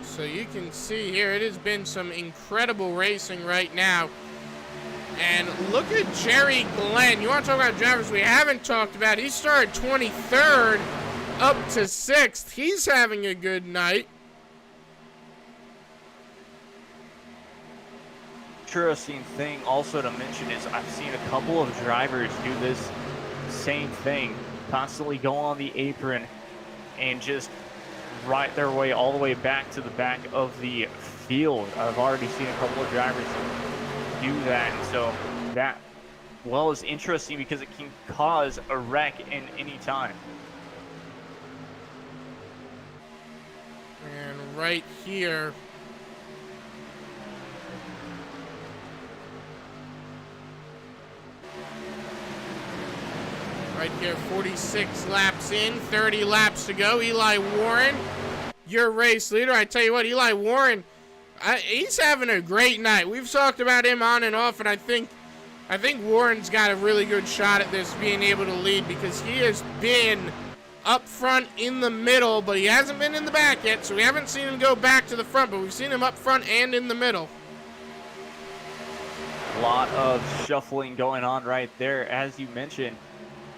So you can see here, it has been some incredible racing right now. And look at Jerry Glenn. You want to talk about drivers we haven't talked about? He started 23rd up to 6th. He's having a good night. Interesting thing also to mention is I've seen a couple of drivers do this same thing, constantly go on the apron and just ride their way all the way back to the back of the field. I've already seen a couple of drivers do that, and so that, well, is interesting because it can cause a wreck in any time. And right here, right here, 46 laps in, 30 laps to go. Eli Warren, your race leader. I tell you what, Eli Warren, he's having a great night. We've talked about him on and off, and I think Warren's got a really good shot at this, being able to lead, because he has been up front in the middle, but he hasn't been in the back yet, so we haven't seen him go back to the front, but we've seen him up front and in the middle. A lot of shuffling going on right there, as you mentioned,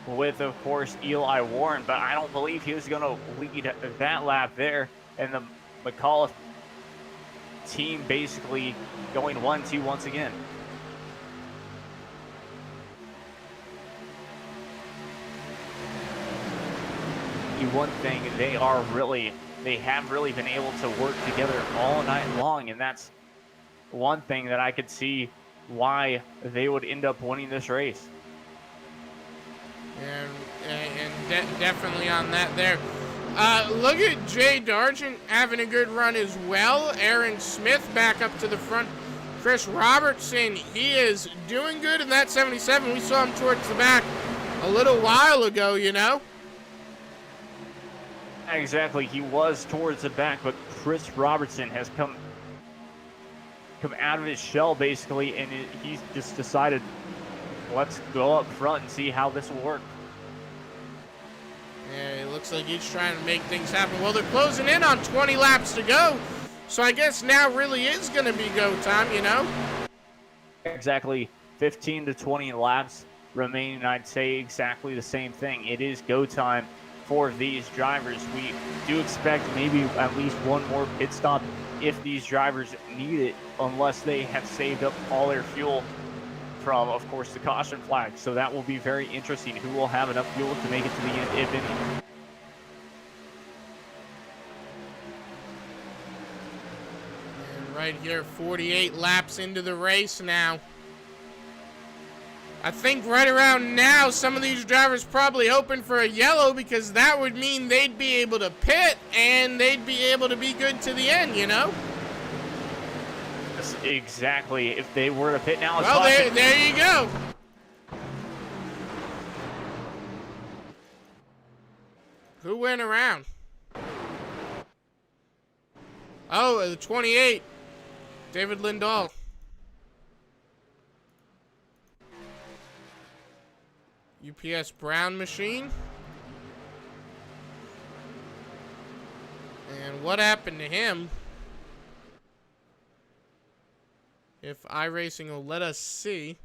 with, of course, Eli Warren, but I don't believe he was going to lead that lap there, and the McCullough team basically going 1-2 once again. One thing, they have really been able to work together all night long, and that's one thing that I could see why they would end up winning this race. And definitely on that there. Look at Jay Dargent having a good run as well. Aaron Smith back up to the front. Chris Robertson, he is doing good in that 77. We saw him towards the back a little while ago, you know. Exactly, he was towards the back, but Chris Robertson has come out of his shell, basically, and he's just decided, let's go up front and see how this will work. Yeah, it looks like he's trying to make things happen. Well, they're closing in on 20 laps to go, so I guess now really is going to be go time, you know? Exactly, 15 to 20 laps remaining. I'd say exactly the same thing. It is go time for these drivers. We do expect maybe at least one more pit stop if these drivers need it, unless they have saved up all their fuel from, of course, the caution flag. So that will be very interesting. Who will have enough fuel to make it to the end, if any? And right here, 48 laps into the race now. I think right around now, some of these drivers probably hoping for a yellow, because that would mean they'd be able to pit and they'd be able to be good to the end, you know? Yes, exactly. If they were to pit now, it's Well, caution. there you go. Who went around? Oh, the 28. David Lindahl. UPS Brown machine. And what happened to him? If iRacing will let us see.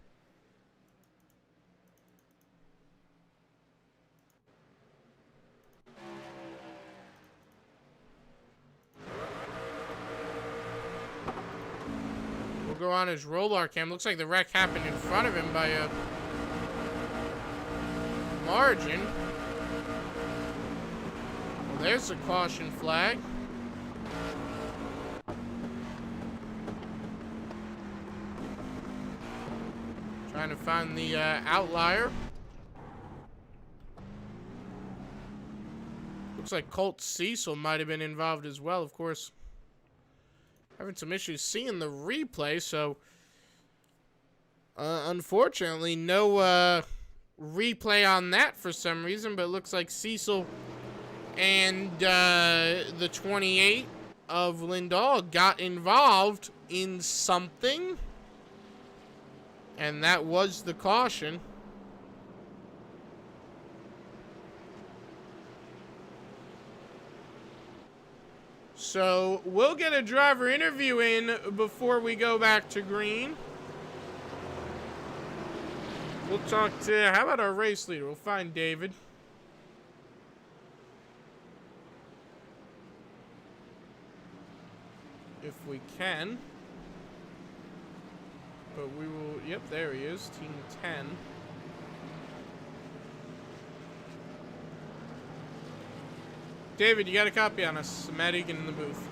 We'll go on his roller cam. Looks like the wreck happened in front of him by a margin. Well, there's a caution flag. Trying to find the outlier. Looks like Colt Cecil might have been involved as well, of course. Having some issues seeing the replay, so unfortunately no replay on that for some reason, but it looks like Cecil and the 28 of Lindahl got involved in something, and that was the caution. So we'll get a driver interview in before we go back to green. We'll talk to, how about our race leader? We'll find David. If we can. But we will, yep, there he is, Team 10. David, you got a copy on us. Matt Egan in the booth.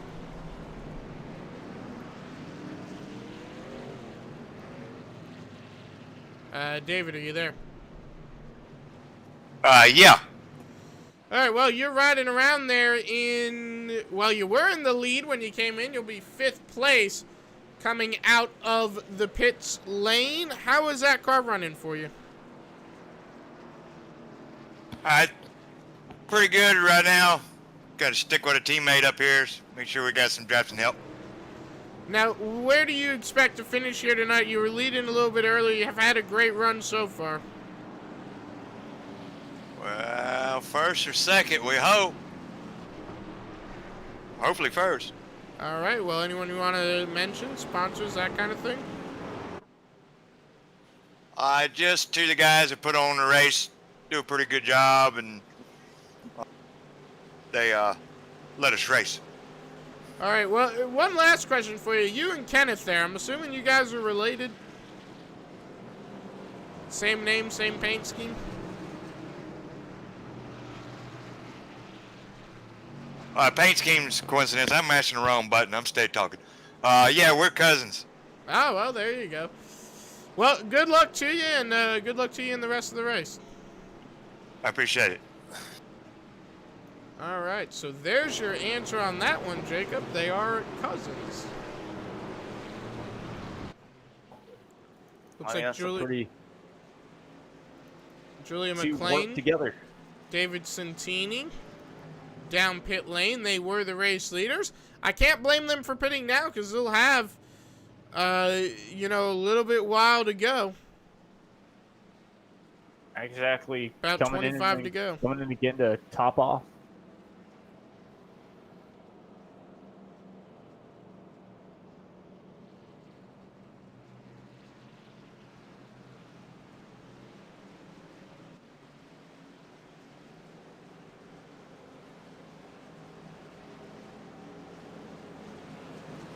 David, are you there? Yeah. All right, well, you're riding around there in, well, you were in the lead when you came in. You'll be 5th place coming out of the pits lane. How is that car running for you? Pretty good right now. Got to stick with a teammate up here. Make sure we got some drafting help. Now, where do you expect to finish here tonight? You were leading a little bit earlier. You have had a great run so far. Well, first or second, we hope. Hopefully first. All right, well, anyone you want to mention? Sponsors, that kind of thing? Just to the guys that put on the race, do a pretty good job, and they let us race. All right, well, one last question for you. You and Kenneth there, I'm assuming you guys are related? Same name, same paint scheme? Paint scheme's coincidence. I'm mashing the wrong button. I'm stay talking. Yeah, we're cousins. Oh, well, there you go. Well, good luck to you, and good luck to you in the rest of the race. I appreciate it. All right, so there's your answer on that one, Jacob. They are cousins. Looks like Julia McLean, together. David Santini, down pit lane. They were the race leaders. I can't blame them for pitting now because they'll have, a little bit while to go. Exactly. About 25 to go. Coming in again to top off.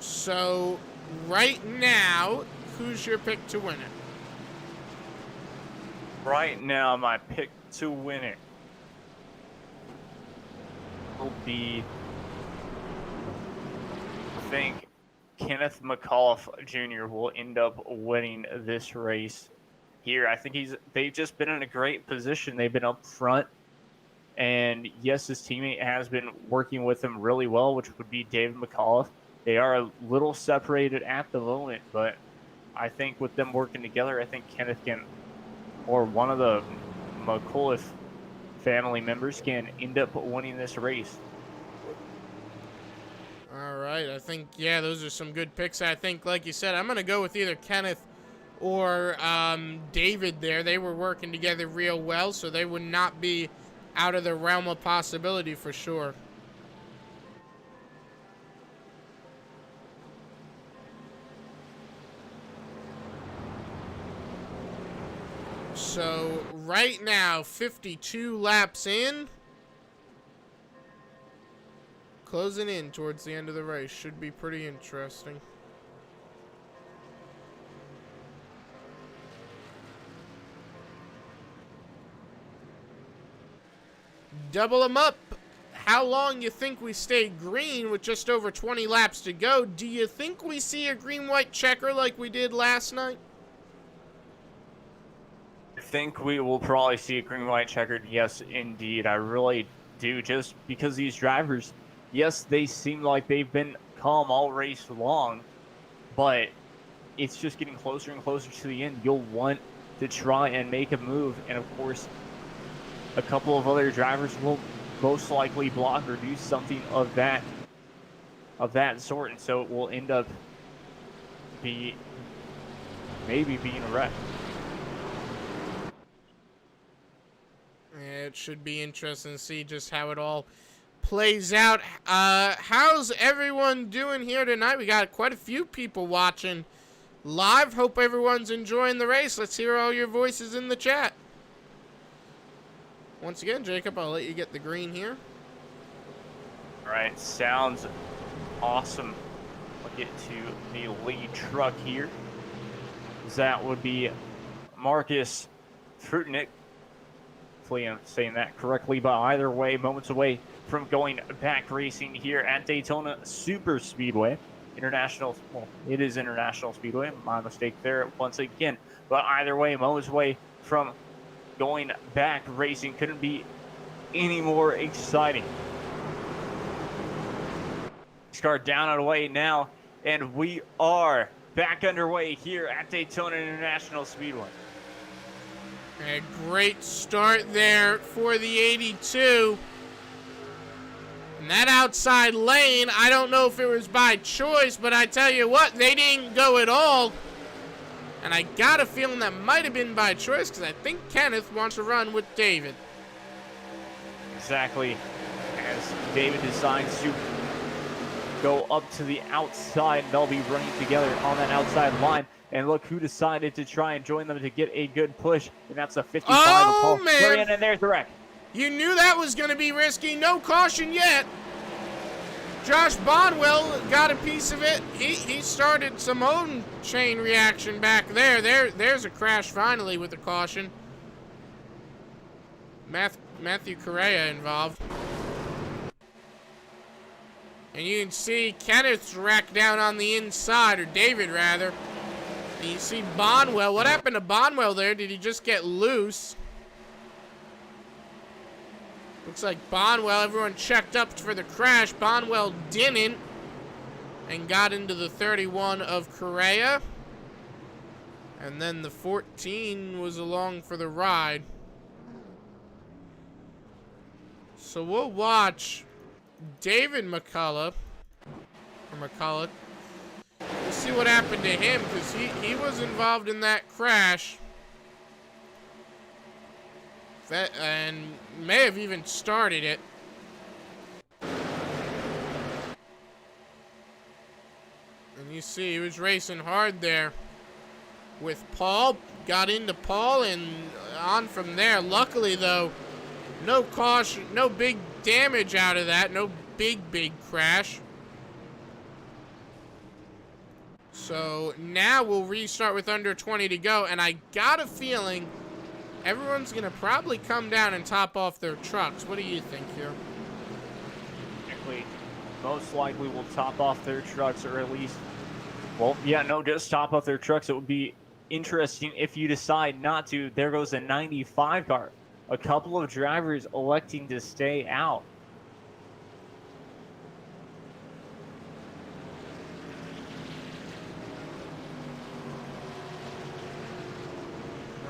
So, right now, who's your pick to win it? Right now, my pick to win it will be, I think, Kenneth McAuliffe Jr. will end up winning this race here. I think they've just been in a great position. They've been up front. And yes, his teammate has been working with him really well, which would be David McAuliffe. They are a little separated at the moment, but I think with them working together, I think Kenneth can, or one of the McAuliffe family members can end up winning this race. All right, I think, yeah, those are some good picks. I think, like you said, I'm going to go with either Kenneth or David there. They were working together real well, so they would not be out of the realm of possibility for sure. So, right now, 52 laps in. Closing in towards the end of the race. Should be pretty interesting. Double them up. How long you think we stay green with just over 20 laps to go? Do you think we see a green-white checker like we did last night? I think we will probably see a green-white checkered. Yes, indeed. I really do. Just because these drivers, yes, they seem like they've been calm all race long, but it's just getting closer and closer to the end. You'll want to try and make a move, and of course, a couple of other drivers will most likely block or do something of that sort, and so it will end up maybe being a wreck. Yeah, it should be interesting to see just how it all plays out. How's everyone doing here tonight? We got quite a few people watching live. Hope everyone's enjoying the race. Let's hear all your voices in the chat. Once again, Jacob, I'll let you get the green here. All right, sounds awesome. We'll get to the lead truck here. That would be Marcus Frutnik. Hopefully I'm saying that correctly, but either way, moments away from going back racing here at Daytona Super Speedway. International, well, it is International Speedway. My mistake there once again. But either way, moments away from going back racing. Couldn't be any more exciting. Start down and away now, and we are back underway here at Daytona International Speedway. A great start there for the 82. And that outside lane, I don't know if it was by choice, but I tell you what, they didn't go at all. And I got a feeling that might have been by choice because I think Kenneth wants to run with David. Exactly. As David decides to go up to the outside, they'll be running together on that outside line. And look who decided to try and join them to get a good push. And that's a 55 of Paul Florian, and there's the wreck. You knew that was going to be risky. No caution yet. Josh Bonwell got a piece of it. He started some own chain reaction back there. There's a crash finally with a caution. Matthew Correa involved. And you can see Kenneth's wreck down on the inside, or David rather. And you see Bonwell. What happened to Bonwell there? Did he just get loose? Looks like Bonwell, everyone checked up for the crash. Bonwell didn't and got into the 31 of Correa. And then the 14 was along for the ride. So we'll watch David McCullough. We'll see what happened to him because he was involved in that crash. And may have even started it. And you see, he was racing hard there with Paul. Got into Paul and on from there. Luckily, though, no caution, no big damage out of that. No big crash. So now we'll restart with under 20 to go. And I got a feeling everyone's going to probably come down and top off their trucks. What do you think here? Most likely will top off their trucks, or at least, well, yeah, no, just top off their trucks. It would be interesting if you decide not to. There goes a 95 car. A couple of drivers electing to stay out.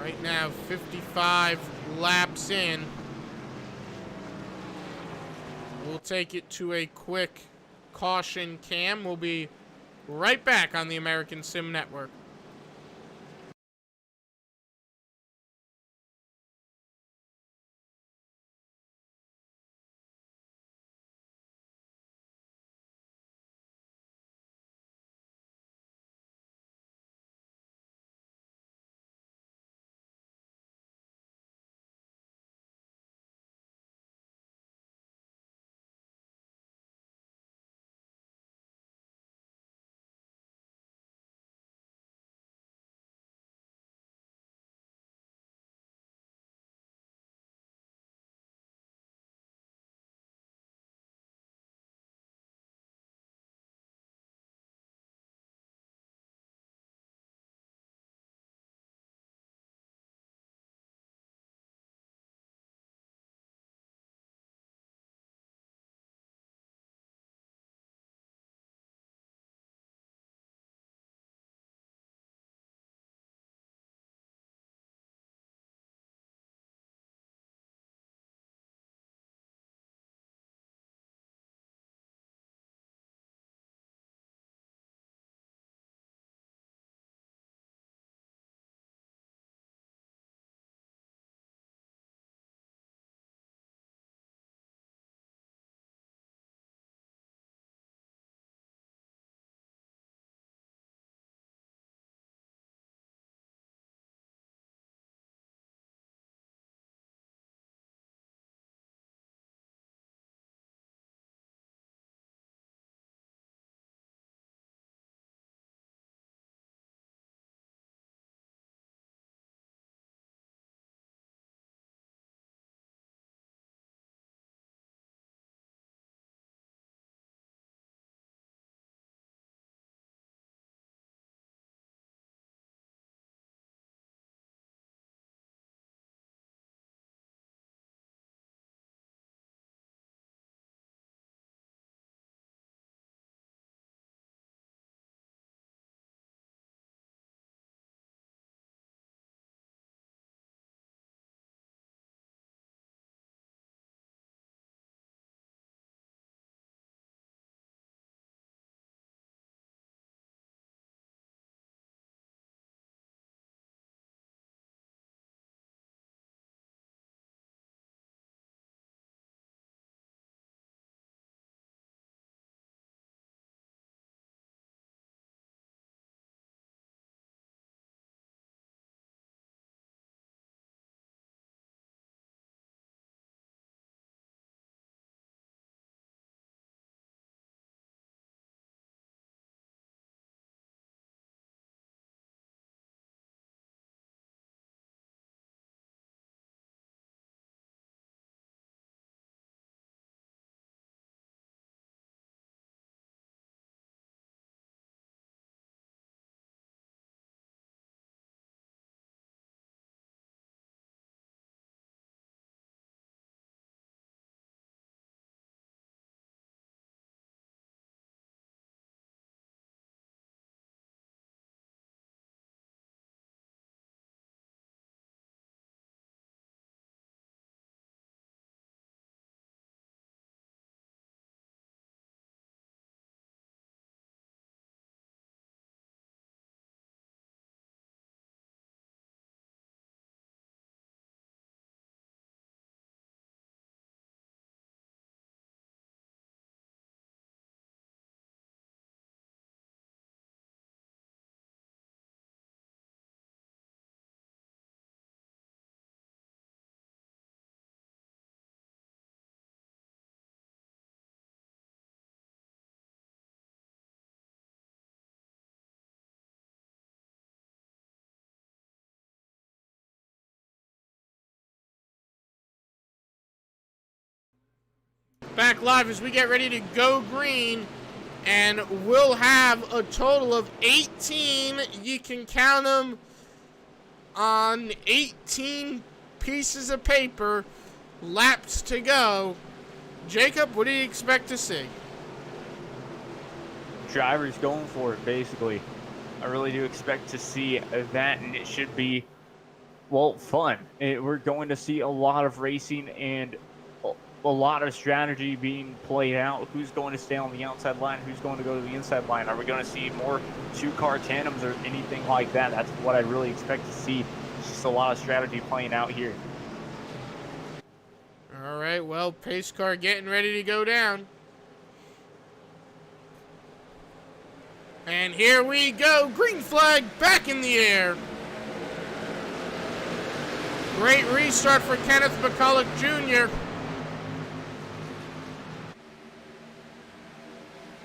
Right now, 55 laps in. We'll take it to a quick caution cam. We'll be right back on the American Sim Network. Back live as we get ready to go green. And we'll have a total of 18. You can count them on 18 pieces of paper. Laps to go. Jacob, what do you expect to see? Drivers going for it, basically. I really do expect to see that, and it should be well, fun. We're going to see a lot of racing and a lot of strategy being played out. Who's going to stay on the outside line? Who's going to go to the inside line? Are we going to see more two-car tandems or anything like that? That's what I really expect to see. It's just a lot of strategy playing out here. All right, well, pace car getting ready to go down. And here we go. Green flag back in the air. Great restart for Kenneth McCulloch Jr.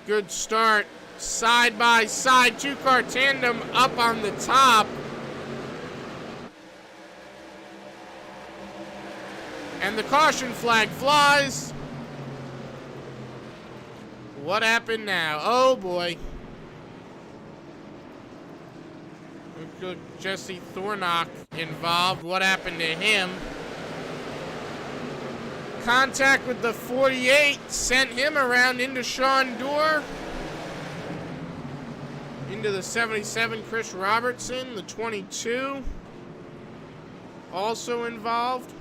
Good start. Side by side, two-car tandem up on the top. And the caution flag flies. What happened now? Oh boy. Look, Jesse Thornock involved. What happened to him? Contact with the 48 sent him around into Sean Dorr. Into the 77, Chris Robertson, the 22. Also involved.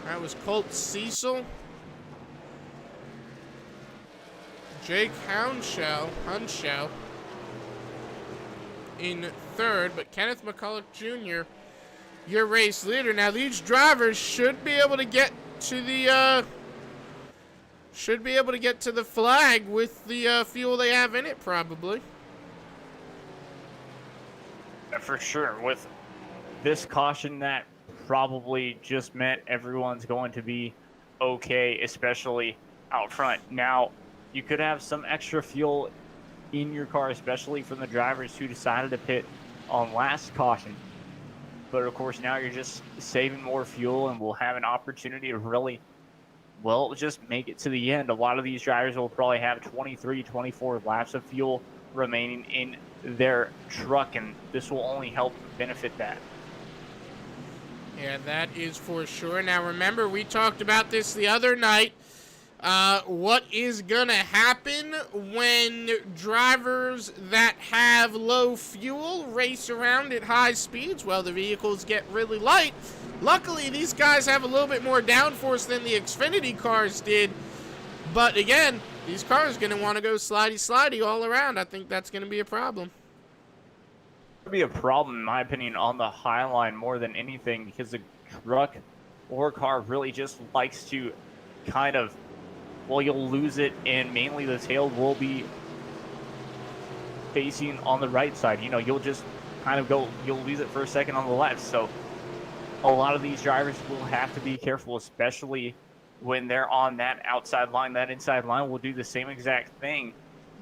That was Colt Cecil. Jake Hounshell in third, but Kenneth McCulloch Jr., your race leader. Now these drivers should be able to get to the flag with the fuel they have in it, probably. For sure. With this caution, that probably just meant everyone's going to be okay, especially out front. Now, you could have some extra fuel in your car, especially from the drivers who decided to pit on last caution. But of course, now you're just saving more fuel and will have an opportunity to really, well, just make it to the end. A lot of these drivers will probably have 23, 24 laps of fuel remaining in their truck, and this will only help benefit that. Yeah, that is for sure. Now, remember, we talked about this the other night. What is going to happen when drivers that have low fuel race around at high speeds? Well, the vehicles get really light. Luckily, these guys have a little bit more downforce than the Xfinity cars did. But again, these cars are going to want to go slidey all around. I think that's going to be a problem. It'll be a problem, in my opinion, on the high line more than anything, because the truck or car really just likes to kind of, well, you'll lose it, and mainly the tail will be facing on the right side. You know, you'll just kind of go, you'll lose it for a second on the left. So a lot of these drivers will have to be careful, especially when they're on that outside line. That inside line will do the same exact thing,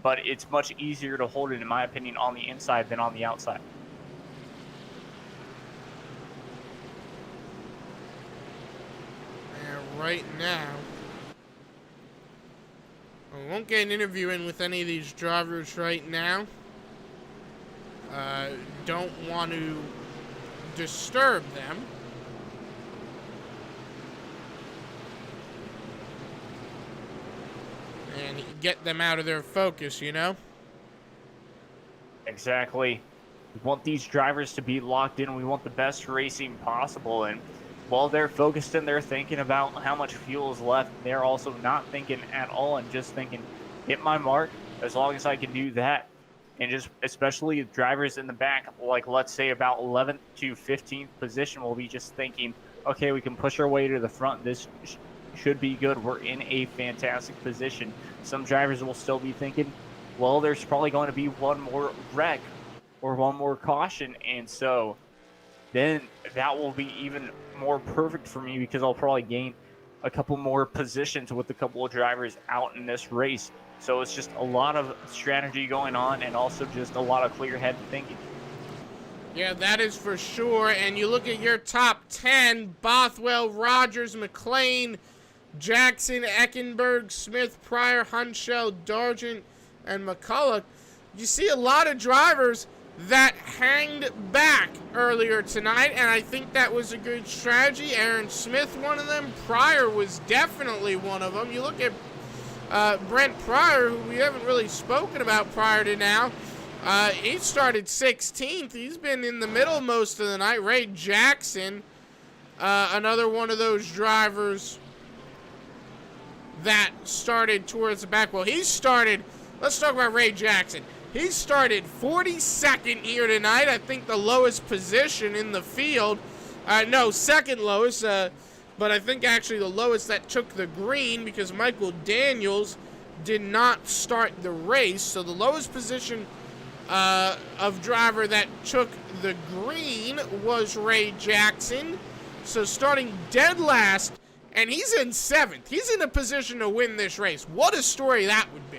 but it's much easier to hold it, in my opinion, on the inside than on the outside. And right now, I won't get an interview in with any of these drivers right now. Don't want to disturb them. And get them out of their focus, you know? Exactly. We want these drivers to be locked in. We want the best racing possible. And while they're focused and they're thinking about how much fuel is left, they're also not thinking at all and just thinking, hit my mark as long as I can do that. And just especially drivers in the back, like let's say about 11th to 15th position, will be just thinking, okay, we can push our way to the front. This should be good. We're in a fantastic position. Some drivers will still be thinking, well, there's probably going to be one more wreck or one more caution, and so then that will be even more perfect for me, because I'll probably gain a couple more positions with a couple of drivers out in this race. So it's just a lot of strategy going on, and also just a lot of clear-headed thinking. Yeah, that is for sure. And you look at your top 10, Bothwell, Rogers, McLean, Jackson, Eckenberg, Smith, Pryor, Hunchell, Dargent, and McCulloch. You see a lot of drivers that hanged back earlier tonight, and I think that was a good strategy. Aaron Smith, one of them. Pryor was definitely one of them. You look at Brent Pryor, who we haven't really spoken about prior to now. He started 16th. He's been in the middle most of the night. Ray Jackson, another one of those drivers that started towards the back. Well, let's talk about Ray Jackson. He started 42nd here tonight. I think the lowest position in the field. No, second lowest, but I think actually the lowest that took the green because Michael Daniels did not start the race. So the lowest position of driver that took the green was Ray Jackson. So starting dead last, and he's in 7th. He's in a position to win this race. What a story that would be.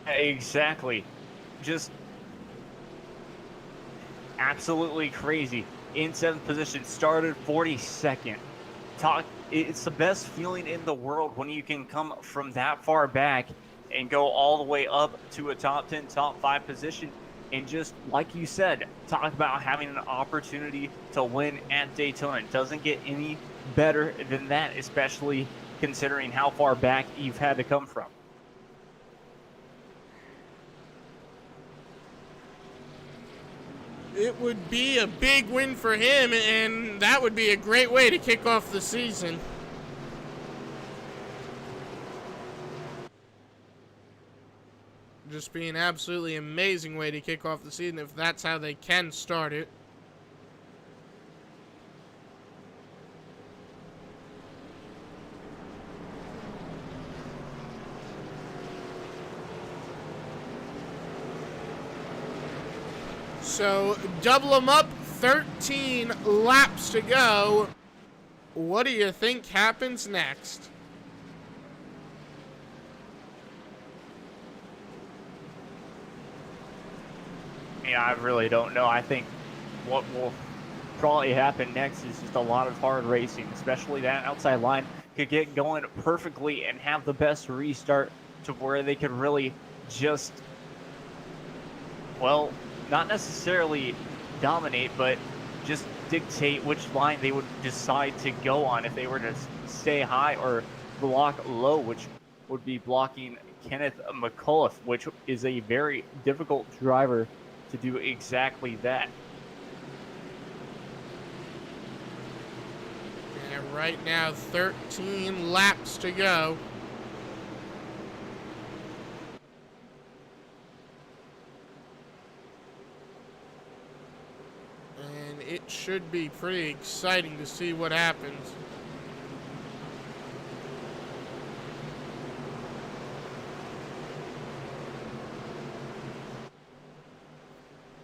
Exactly. Just absolutely crazy. In 7th position, started 42nd. It's the best feeling in the world when you can come from that far back and go all the way up to a top 10, top 5 position. And just like you said, talk about having an opportunity to win at Daytona. It doesn't get any better than that, especially considering how far back you've had to come from. It would be a big win for him, and that would be a great way to kick off the season. Just be an absolutely amazing way to kick off the season if that's how they can start it. So, double them up, 13 laps to go. What do you think happens next? Yeah, I really don't know. I think what will probably happen next is just a lot of hard racing, especially that outside line could get going perfectly and have the best restart to where they could really just, well, not necessarily dominate, but just dictate which line they would decide to go on if they were to stay high or block low, which would be blocking Kenneth McCullough, which is a very difficult driver to do exactly that. And right now, 13 laps to go. And it should be pretty exciting to see what happens.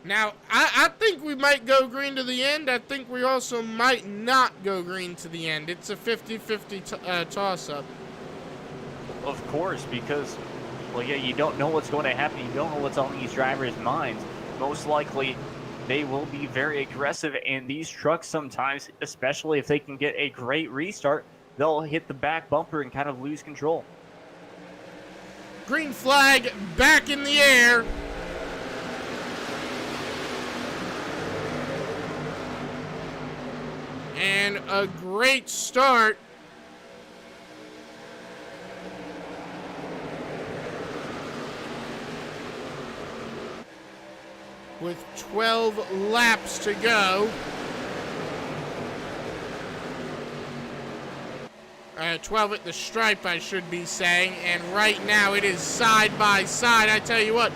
Now, I think we might go green to the end. I think we also might not go green to the end. It's a 50-50 toss-up. Of course, because, well, yeah, you don't know what's going to happen. You don't know what's on these drivers' minds. Most likely, they will be very aggressive, and these trucks sometimes, especially if they can get a great restart, they'll hit the back bumper and kind of lose control. Green flag back in the air. And a great start. With 12 laps to go. 12 at the stripe, I should be saying. And right now it is side by side. I tell you what,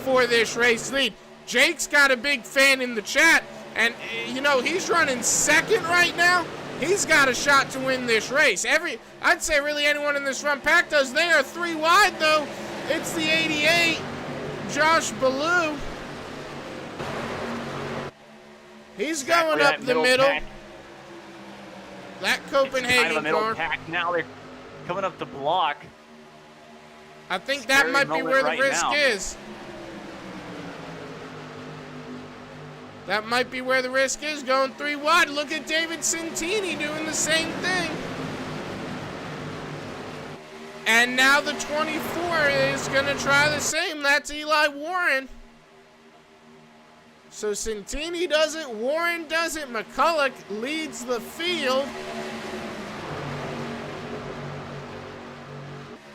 for this race lead. Jake's got a big fan in the chat. And, you know, he's running second right now. He's got a shot to win this race. I'd say really anyone in this run pack does. They are 3 wide, though. It's the 88, Josh Ballou. He's going up the middle. Pack. That Copenhagen kind of a middle car. pack. Now they're coming up the block. I think that might be where the risk is. That might be where the risk is, going 3 wide. Look at David Santini doing the same thing. And now the 24 is going to try the same. That's Eli Warren. So Santini does it, Warren does it, McCullough leads the field.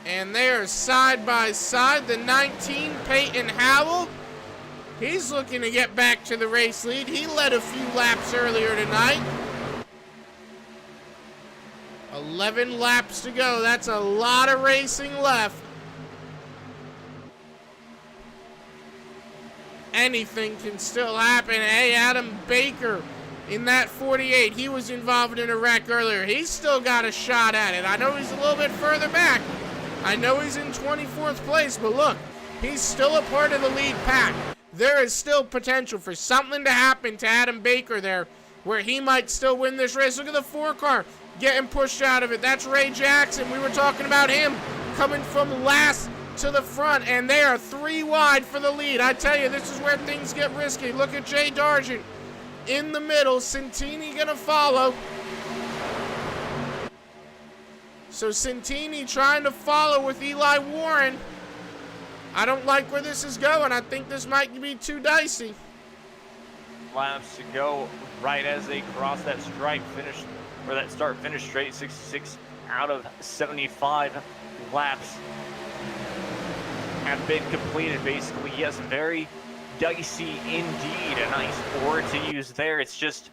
And they are side by side. The 19, Peyton Howell. He's looking to get back to the race lead. He led a few laps earlier tonight. 11 laps to go. That's a lot of racing left. Anything can still happen. Hey, Adam Baker in that 48. He was involved in a wreck earlier. He's still got a shot at it. I know he's a little bit further back. I know he's in 24th place, but look, he's still a part of the lead pack. There is still potential for something to happen to Adam Baker there, where he might still win this race. Look at the 4 car getting pushed out of it. That's Ray Jackson. We were talking about him coming from last to the front, and they are 3 wide for the lead. I tell you, this is where things get risky. Look at Jay Dargent in the middle. Santini gonna follow. So Santini trying to follow with Eli Warren. I don't like where this is going. I think this might be too dicey. Laps to go right as they cross that stripe finish, or that start-finish straight. 66 out of 75 laps have been completed, basically. Yes, very dicey indeed. A nice board to use there. It's just,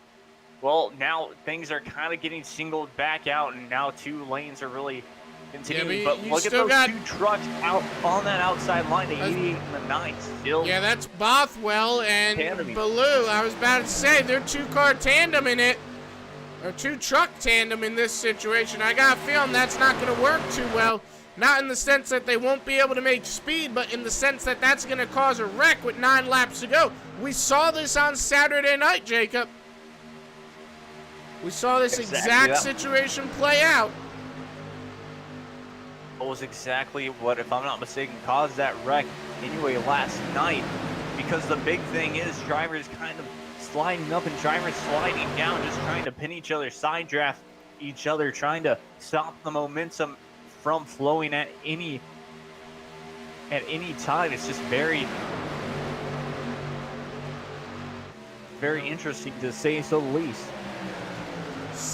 well, now things are kind of getting singled back out, and now 2 lanes are really continuing. Yeah, but look at those 2 trucks out on that outside line, the 88 and the 9 still. Yeah, that's Bothwell and tandeming. Ballou. I was about to say, they're 2-car tandem in it, or 2-truck tandem in this situation. I got a feeling that's not going to work too well. Not in the sense that they won't be able to make speed, but in the sense that that's going to cause a wreck with 9 laps to go. We saw this on Saturday night, Jacob. We saw this exact situation play out. That was exactly what, if I'm not mistaken, caused that wreck anyway last night. Because the big thing is drivers kind of sliding up and drivers sliding down, just trying to pin each other, side draft each other, trying to stop the momentum from flowing at any time. It's just very interesting, to say so the least.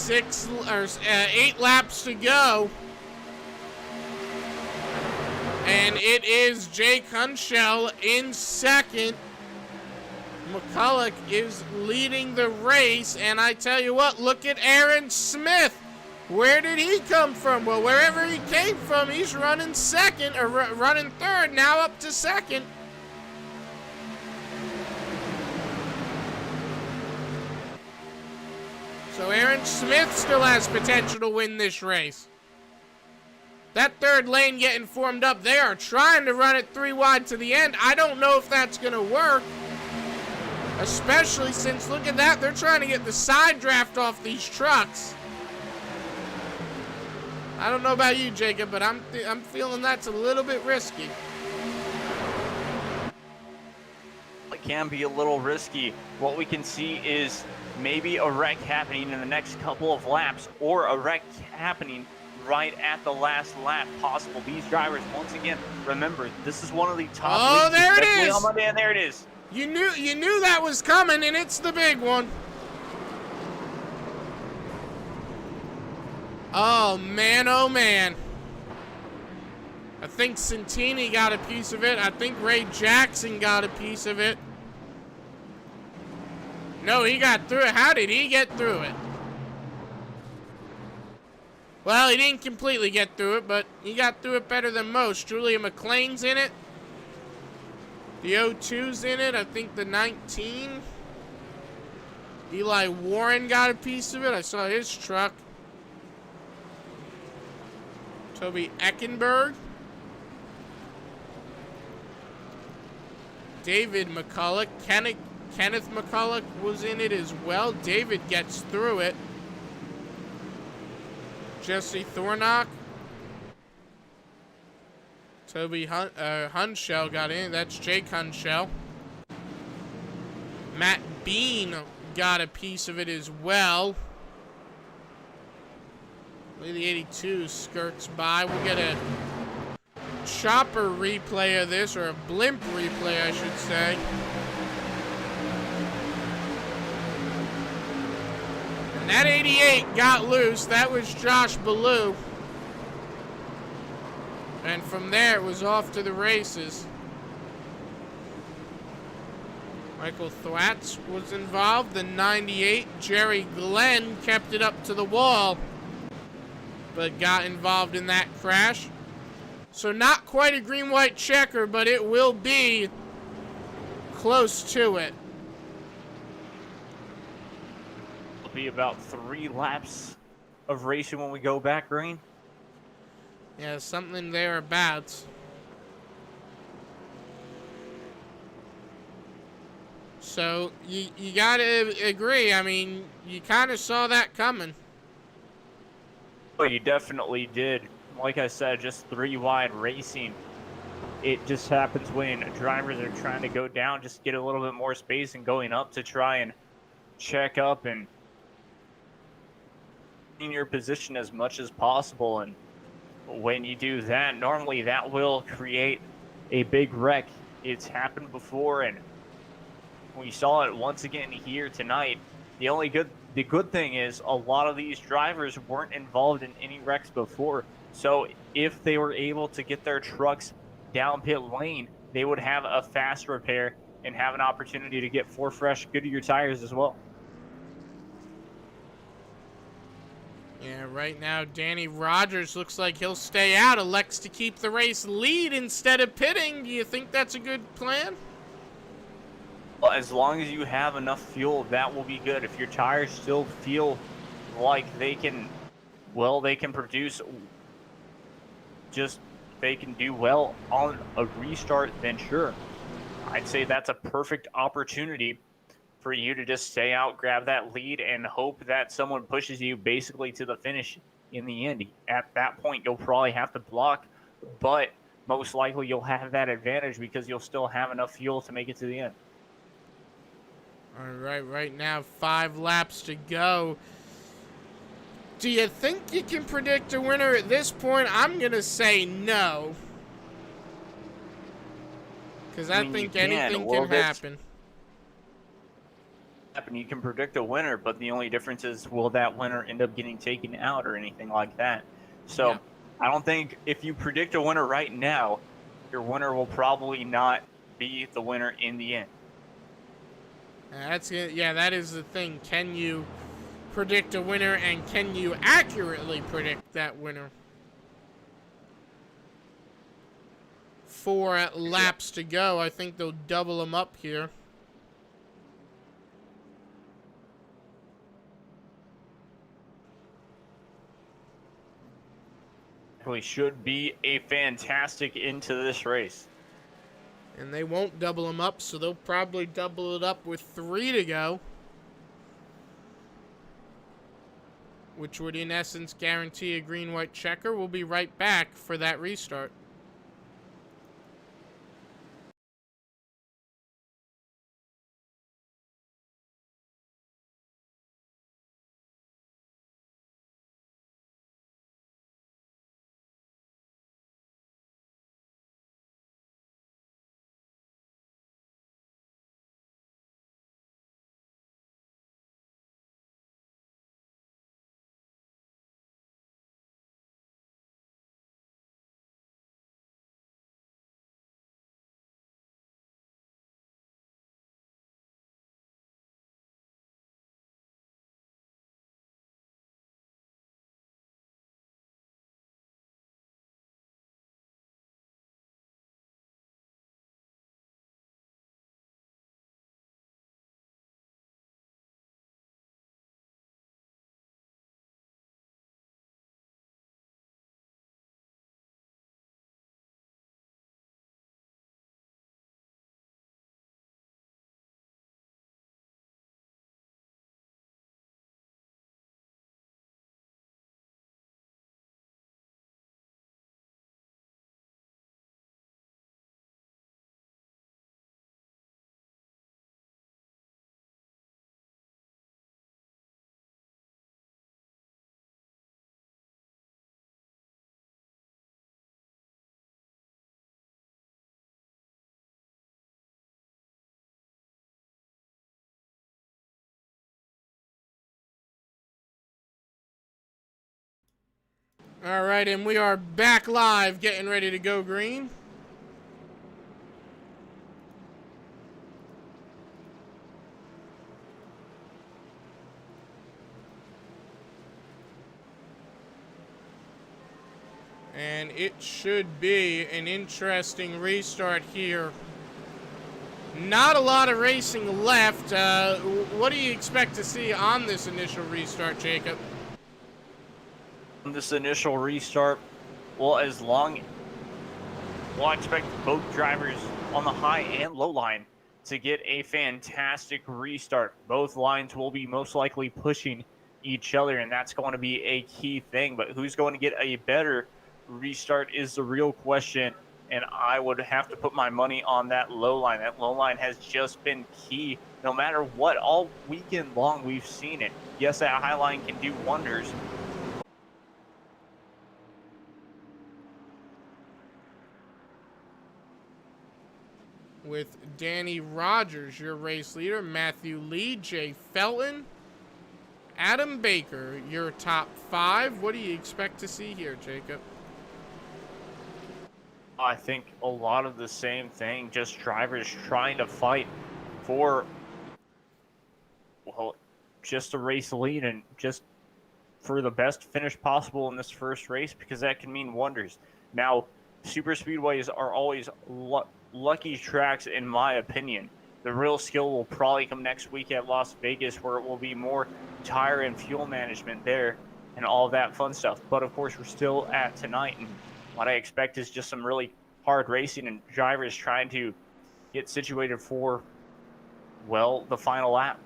8 laps to go, and it is Jake Hunshell in second. McCulloch is leading the race, and I tell you what, look at Aaron Smith. Where did he come from? Well, wherever he came from, he's running second, or running third, now up to second. So Aaron Smith still has potential to win this race. That 3rd lane getting formed up, they are trying to run it 3 wide to the end. I don't know if that's going to work. Especially since, look at that, they're trying to get the side draft off these trucks. I don't know about you, Jacob, but I'm feeling that's a little bit risky. It can be a little risky. What we can see is maybe a wreck happening in the next couple of laps, or a wreck happening right at the last lap possible. These drivers, once again, remember, this is one of the top leagues, there it especially is. on Monday, and there it is. You knew that was coming, and it's the big one. Oh man, oh man. I think Santini got a piece of it. I think Ray Jackson got a piece of it. No, he got through it. How did he get through it? Well, he didn't completely get through it, but he got through it better than most. Julia McLean's in it. The 02's in it. I think the 19. Eli Warren got a piece of it. I saw his truck. Toby Eckenberg. David McCulloch. Kenneth McCulloch was in it as well. David gets through it. Jesse Thornock. Toby Hunshell got in. That's Jake Hunshell. Matt Bean got a piece of it as well. The 82 skirts by. We'll get a chopper replay of this, or a blimp replay, I should say. And that 88 got loose. That was Josh Ballou. And from there, it was off to the races. Michael Thwatz was involved. The 98, Jerry Glenn, kept it up to the wall, but got involved in that crash. So not quite a green-white checker, but it will be close to it. It'll be about 3 laps of racing when we go back, Green. Yeah, something thereabouts. So, you gotta agree. I mean, you kind of saw that coming. Well, you definitely did. Like I said, just 3 wide racing. It just happens when drivers are trying to go down, just get a little bit more space, and going up to try and check up and in your position as much as possible. And when you do that, normally that will create a big wreck. It's happened before, and we saw it once again here tonight. The good thing is a lot of these drivers weren't involved in any wrecks before. So if they were able to get their trucks down pit lane, they would have a fast repair and have an opportunity to get 4 fresh Goodyear tires as well. Yeah, right now, Danny Rogers looks like he'll stay out, elects to keep the race lead instead of pitting. Do you think that's a good plan? Well, as long as you have enough fuel, that will be good. If your tires still feel like they can produce, they can do well on a restart, then sure. I'd say that's a perfect opportunity for you to just stay out, grab that lead, and hope that someone pushes you basically to the finish in the end. At that point, you'll probably have to block, but most likely you'll have that advantage because you'll still have enough fuel to make it to the end. All right, right now, 5 laps to go. Do you think you can predict a winner at this point? I'm going to say no. Because I think anything can happen. You can predict a winner, but the only difference is, will that winner end up getting taken out or anything like that? So yeah. I don't think if you predict a winner right now, your winner will probably not be the winner in the end. That is the thing. Can you predict a winner, and can you accurately predict that winner? 4 laps to go. I think they'll double them up here. We should be a fantastic into this race. And they won't double them up, so they'll probably double it up with 3 to go. Which would, in essence, guarantee a green-white checker. We'll be right back for that restart. All right, and we are back live, getting ready to go green. And it should be an interesting restart here. Not a lot of racing left. What do you expect to see on this initial restart, Jacob? On this initial restart, well, I expect both drivers on the high and low line to get a fantastic restart. Both lines will be most likely pushing each other, and that's going to be a key thing. But who's going to get a better restart is the real question, and I would have to put my money on that low line. That low line has just been key no matter what. All weekend long, we've seen it. Yes, that high line can do wonders. With Danny Rogers, your race leader, Matthew Lee, Jay Felton, Adam Baker, your top 5. What do you expect to see here, Jacob? I think a lot of the same thing, just drivers trying to fight for, well, just a race lead and just for the best finish possible in this first race, because that can mean wonders. Now, super speedways are always lucky tracks, in my opinion. The real skill will probably come next week at Las Vegas, where it will be more tire and fuel management there and all that fun stuff. But of course, we're still at tonight, and what I expect is just some really hard racing and drivers trying to get situated for, well, the final lap.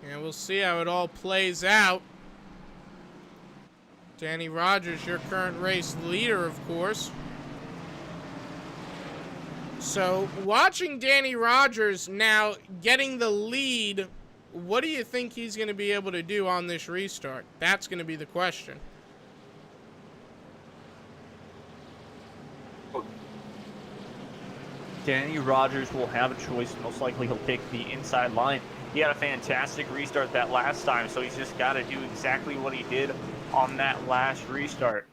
And we'll see how it all plays out. Danny Rogers, your current race leader, of course. So, watching Danny Rogers now getting the lead, what do you think he's going to be able to do on this restart? That's going to be the question. Danny Rogers will have a choice. Most likely he'll pick the inside line. He had a fantastic restart that last time, so he's just got to do exactly what he did on that last restart.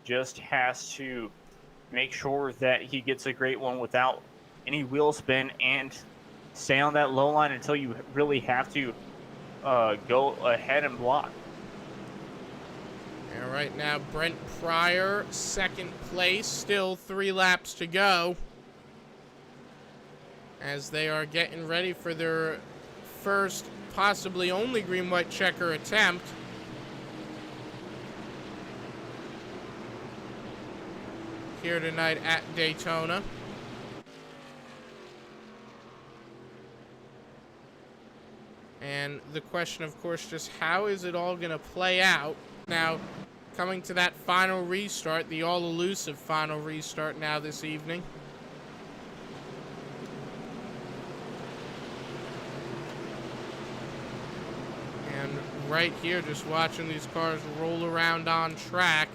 Just has to make sure that he gets a great one without any wheel spin and stay on that low line until you really have to go ahead and block. And right now, Brent Pryor, second place, still 3 laps to go, as they are getting ready for their first, possibly only green-white checker attempt. Here tonight at Daytona. And the question, of course, just how is it all going to play out? Now, coming to that final restart, the all-elusive final restart now this evening. And right here, just watching these cars roll around on track.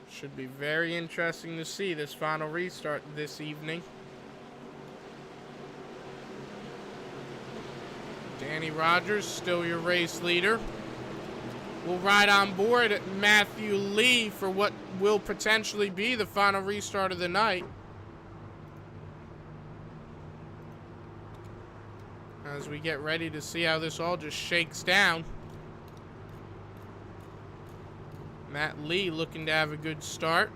Should be very interesting to see this final restart this evening. Danny Rogers, still your race leader. We'll ride on board Matthew Lee for what will potentially be the final restart of the night. As we get ready to see how this all just shakes down. Matt Lee looking to have a good start.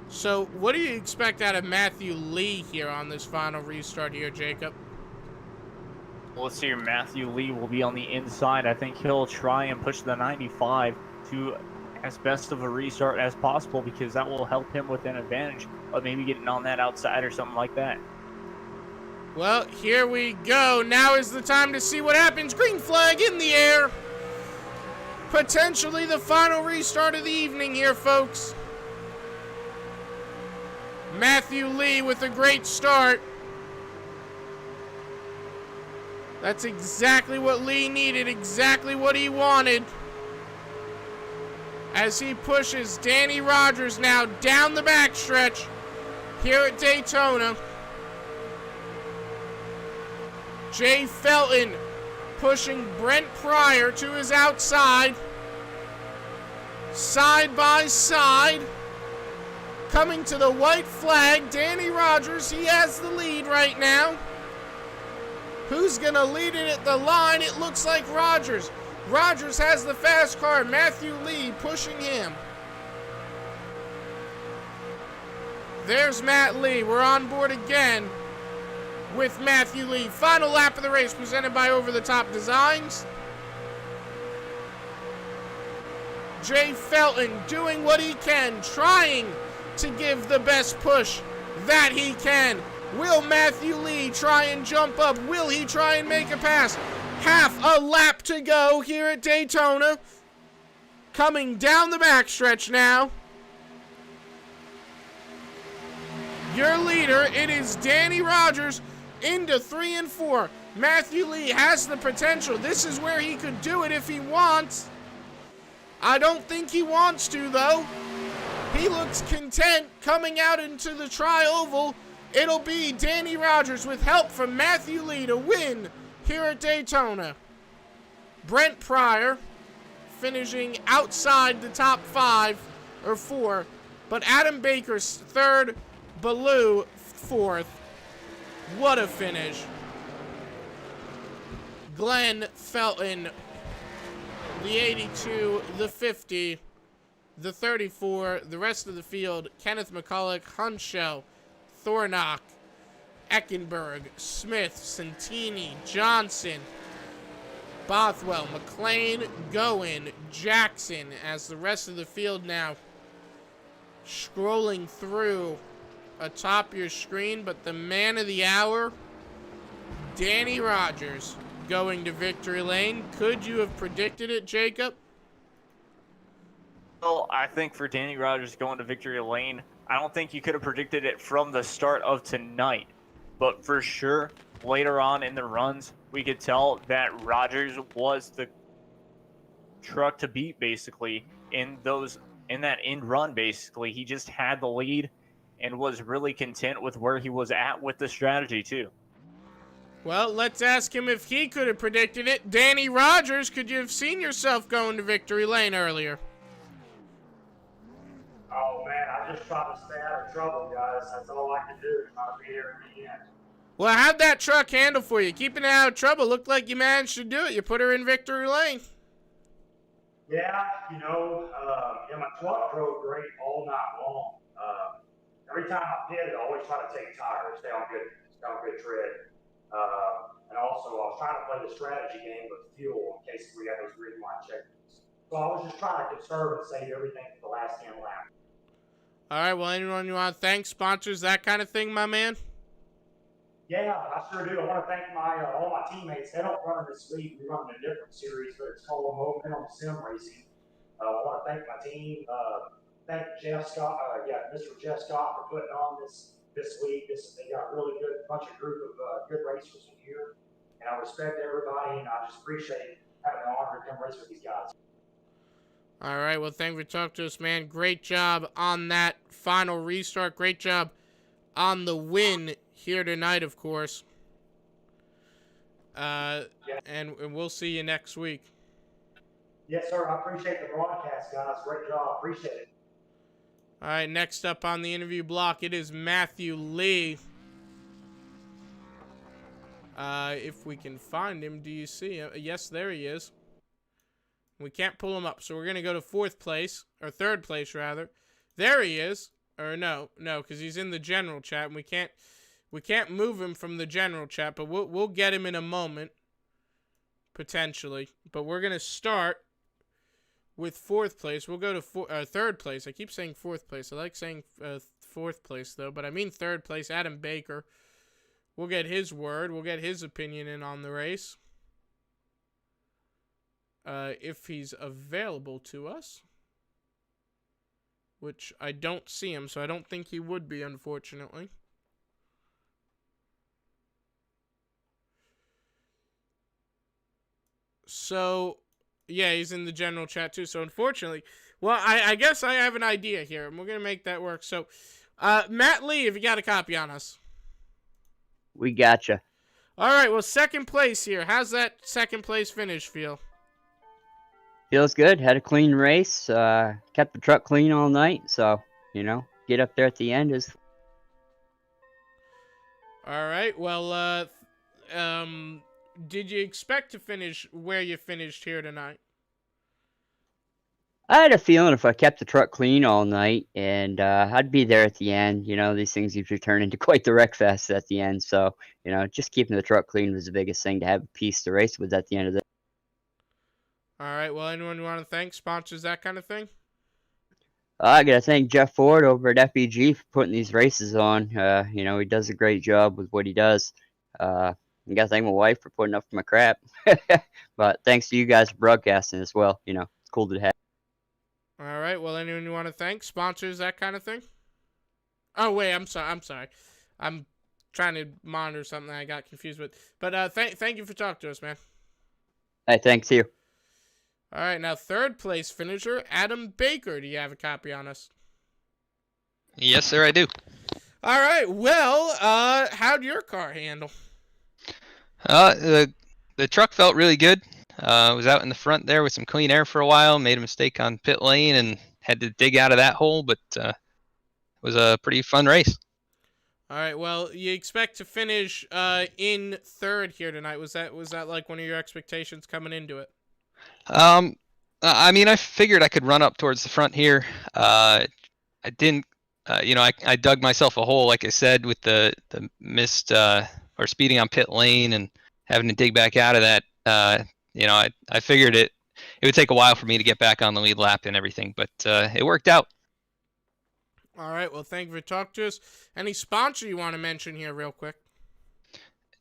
So, what do you expect out of Matthew Lee here on this final restart here, Jacob? Well, let's see here. Matthew Lee will be on the inside. I think he'll try and push the 95 to as best of a restart as possible, because that will help him with an advantage of maybe getting on that outside or something like that. Well, here we go. Now is the time to see what happens. Green flag in the air. Potentially the final restart of the evening here, folks. Matthew Lee with a great start. That's exactly what Lee needed, exactly what he wanted. As he pushes Danny Rogers now down the backstretch here at Daytona. Jay Felton pushing Brent Pryor to his outside. Side by side. Coming to the white flag, Danny Rogers, he has the lead right now. Who's going to lead it at the line? It looks like Rogers. Rogers has the fast car. Matthew Lee pushing him. There's Matt Lee. We're on board again with Matthew Lee. Final lap of the race presented by Over the Top Designs. Jay Felton doing what he can, trying to give the best push that he can. Will Matthew Lee try and jump up? Will he try and make a pass? Half a lap to go here at Daytona. Coming down the backstretch now. Your leader, it is Danny Rogers into 3 and 4. Matthew Lee has the potential. This is where he could do it if he wants. I don't think he wants to, though. He looks content coming out into the tri-oval. It'll be Danny Rogers with help from Matthew Lee to win here at Daytona. Brent Pryor finishing outside the top 5 or 4, but Adam Baker's third, Ballou fourth. What a finish. Glenn Felton, the 82, the 50, the 34, the rest of the field, Kenneth McCulloch, Hunchell, Thornock, Eckenberg, Smith, Santini, Johnson, Bothwell, McLean, Goen, Jackson, as the rest of the field now scrolling through atop your screen, but the man of the hour, Danny Rogers, going to victory lane. Could you have predicted it, Jacob? Well, I think for Danny Rogers going to victory lane, I don't think you could have predicted it from the start of tonight. But for sure, later on in the runs, we could tell that Rogers was the truck to beat, basically, in that end run, basically. He just had the lead and was really content with where he was at with the strategy, too. Well, let's ask him if he could have predicted it. Danny Rogers, could you have seen yourself going to victory lane earlier? Oh, man, I just try to stay out of trouble, guys. That's all I can do, try to be here at the end. Well, how'd that truck handle for you? Keeping it out of trouble. Looked like you managed to do it. You put her in victory lane. Yeah, my truck drove great all night long. Every time I pitted, I always try to take tires, stay on good tread. And also, I was trying to play the strategy game with fuel in case we had those green light checkpoints. So I was just trying to conserve and save everything for the last 10 laps. All right, well, anyone you want to thank, sponsors, that kind of thing, my man? Yeah, I sure do. I want to thank all my teammates. They don't run in this league. We run in a different series, but it's called Momentum Sim Racing. I want to thank my team. Thank Jeff Scott, Mr. Jeff Scott for putting on this week. They got a really good bunch of group of good racers in here, and I respect everybody, and I just appreciate having the honor to come race with these guys. All right, well, thank you for talking to us, man. Great job on that final restart. Great job on the win here tonight, of course. And we'll see you next week. Yes, sir. I appreciate the broadcast, guys. Great job. Appreciate it. All right, next up on the interview block, it is Matthew Lee. If we can find him, do you see him? Yes, there he is. We can't pull him up, so we're going to go to third place, rather. There he is. Or no, because he's in the general chat, and we can't move him from the general chat, but we'll get him in a moment, potentially. But we're going to start with fourth place. We'll go to third place. I keep saying fourth place. I like saying fourth place, though, but I mean third place. Adam Baker. We'll get his word. We'll get his opinion in on the race. If he's available to us. Which I don't see him, so I don't think he would be, unfortunately. So, yeah, he's in the general chat too. So, unfortunately, well, I guess I have an idea here, and we're going to make that work. So, Matt Lee, if you got a copy on us. We gotcha. All right, well, second place here. How's that second place finish feel? Feels good. Had a clean race. Kept the truck clean all night. So, get up there at the end is. All right, well, did you expect to finish where you finished here tonight? I had a feeling if I kept the truck clean all night, and I'd be there at the end. These things usually turn into quite the wreck fest at the end. So, just keeping the truck clean was the biggest thing to have a piece to race with at the end of the. All right, well, anyone you want to thank? Sponsors, that kind of thing? I gotta thank Jeff Ford over at FEG for putting these races on. He does a great job with what he does. I gotta thank my wife for putting up with my crap. But thanks to you guys for broadcasting as well. It's cool to have. All right, well, anyone you want to thank? Sponsors, that kind of thing? Oh, wait, I'm sorry. I'm trying to monitor something I got confused with. But thank you for talking to us, man. Hey, thanks you. All right, now third place finisher, Adam Baker. Do you have a copy on us? Yes, sir, I do. All right, well, how'd your car handle? The truck felt really good. Was out in the front there with some clean air for a while. Made a mistake on pit lane and had to dig out of that hole, but it was a pretty fun race. All right, well, you expect to finish in third here tonight. Was that like one of your expectations coming into it? I figured I could run up towards the front here. I didn't. I dug myself a hole, like I said, with the missed or speeding on pit lane and having to dig back out of that. I figured it would take a while for me to get back on the lead lap and everything, but it worked out. All right, well, thank you for talking to us. Any sponsor you want to mention here real quick?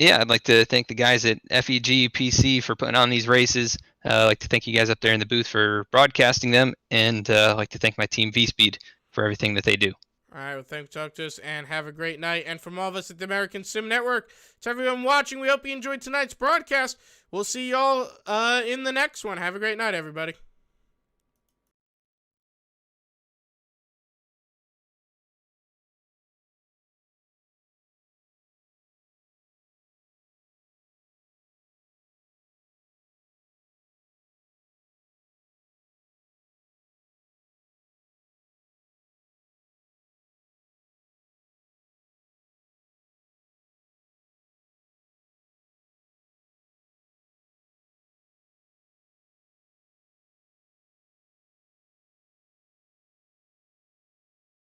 Yeah, I'd like to thank the guys at FEG PC for putting on these races. I'd like to thank you guys up there in the booth for broadcasting them, and I'd like to thank my team V-Speed for everything that they do. All right, well, thanks for talking to us, and have a great night. And from all of us at the American Sim Network, to everyone watching, we hope you enjoyed tonight's broadcast. We'll see y'all in the next one. Have a great night, everybody.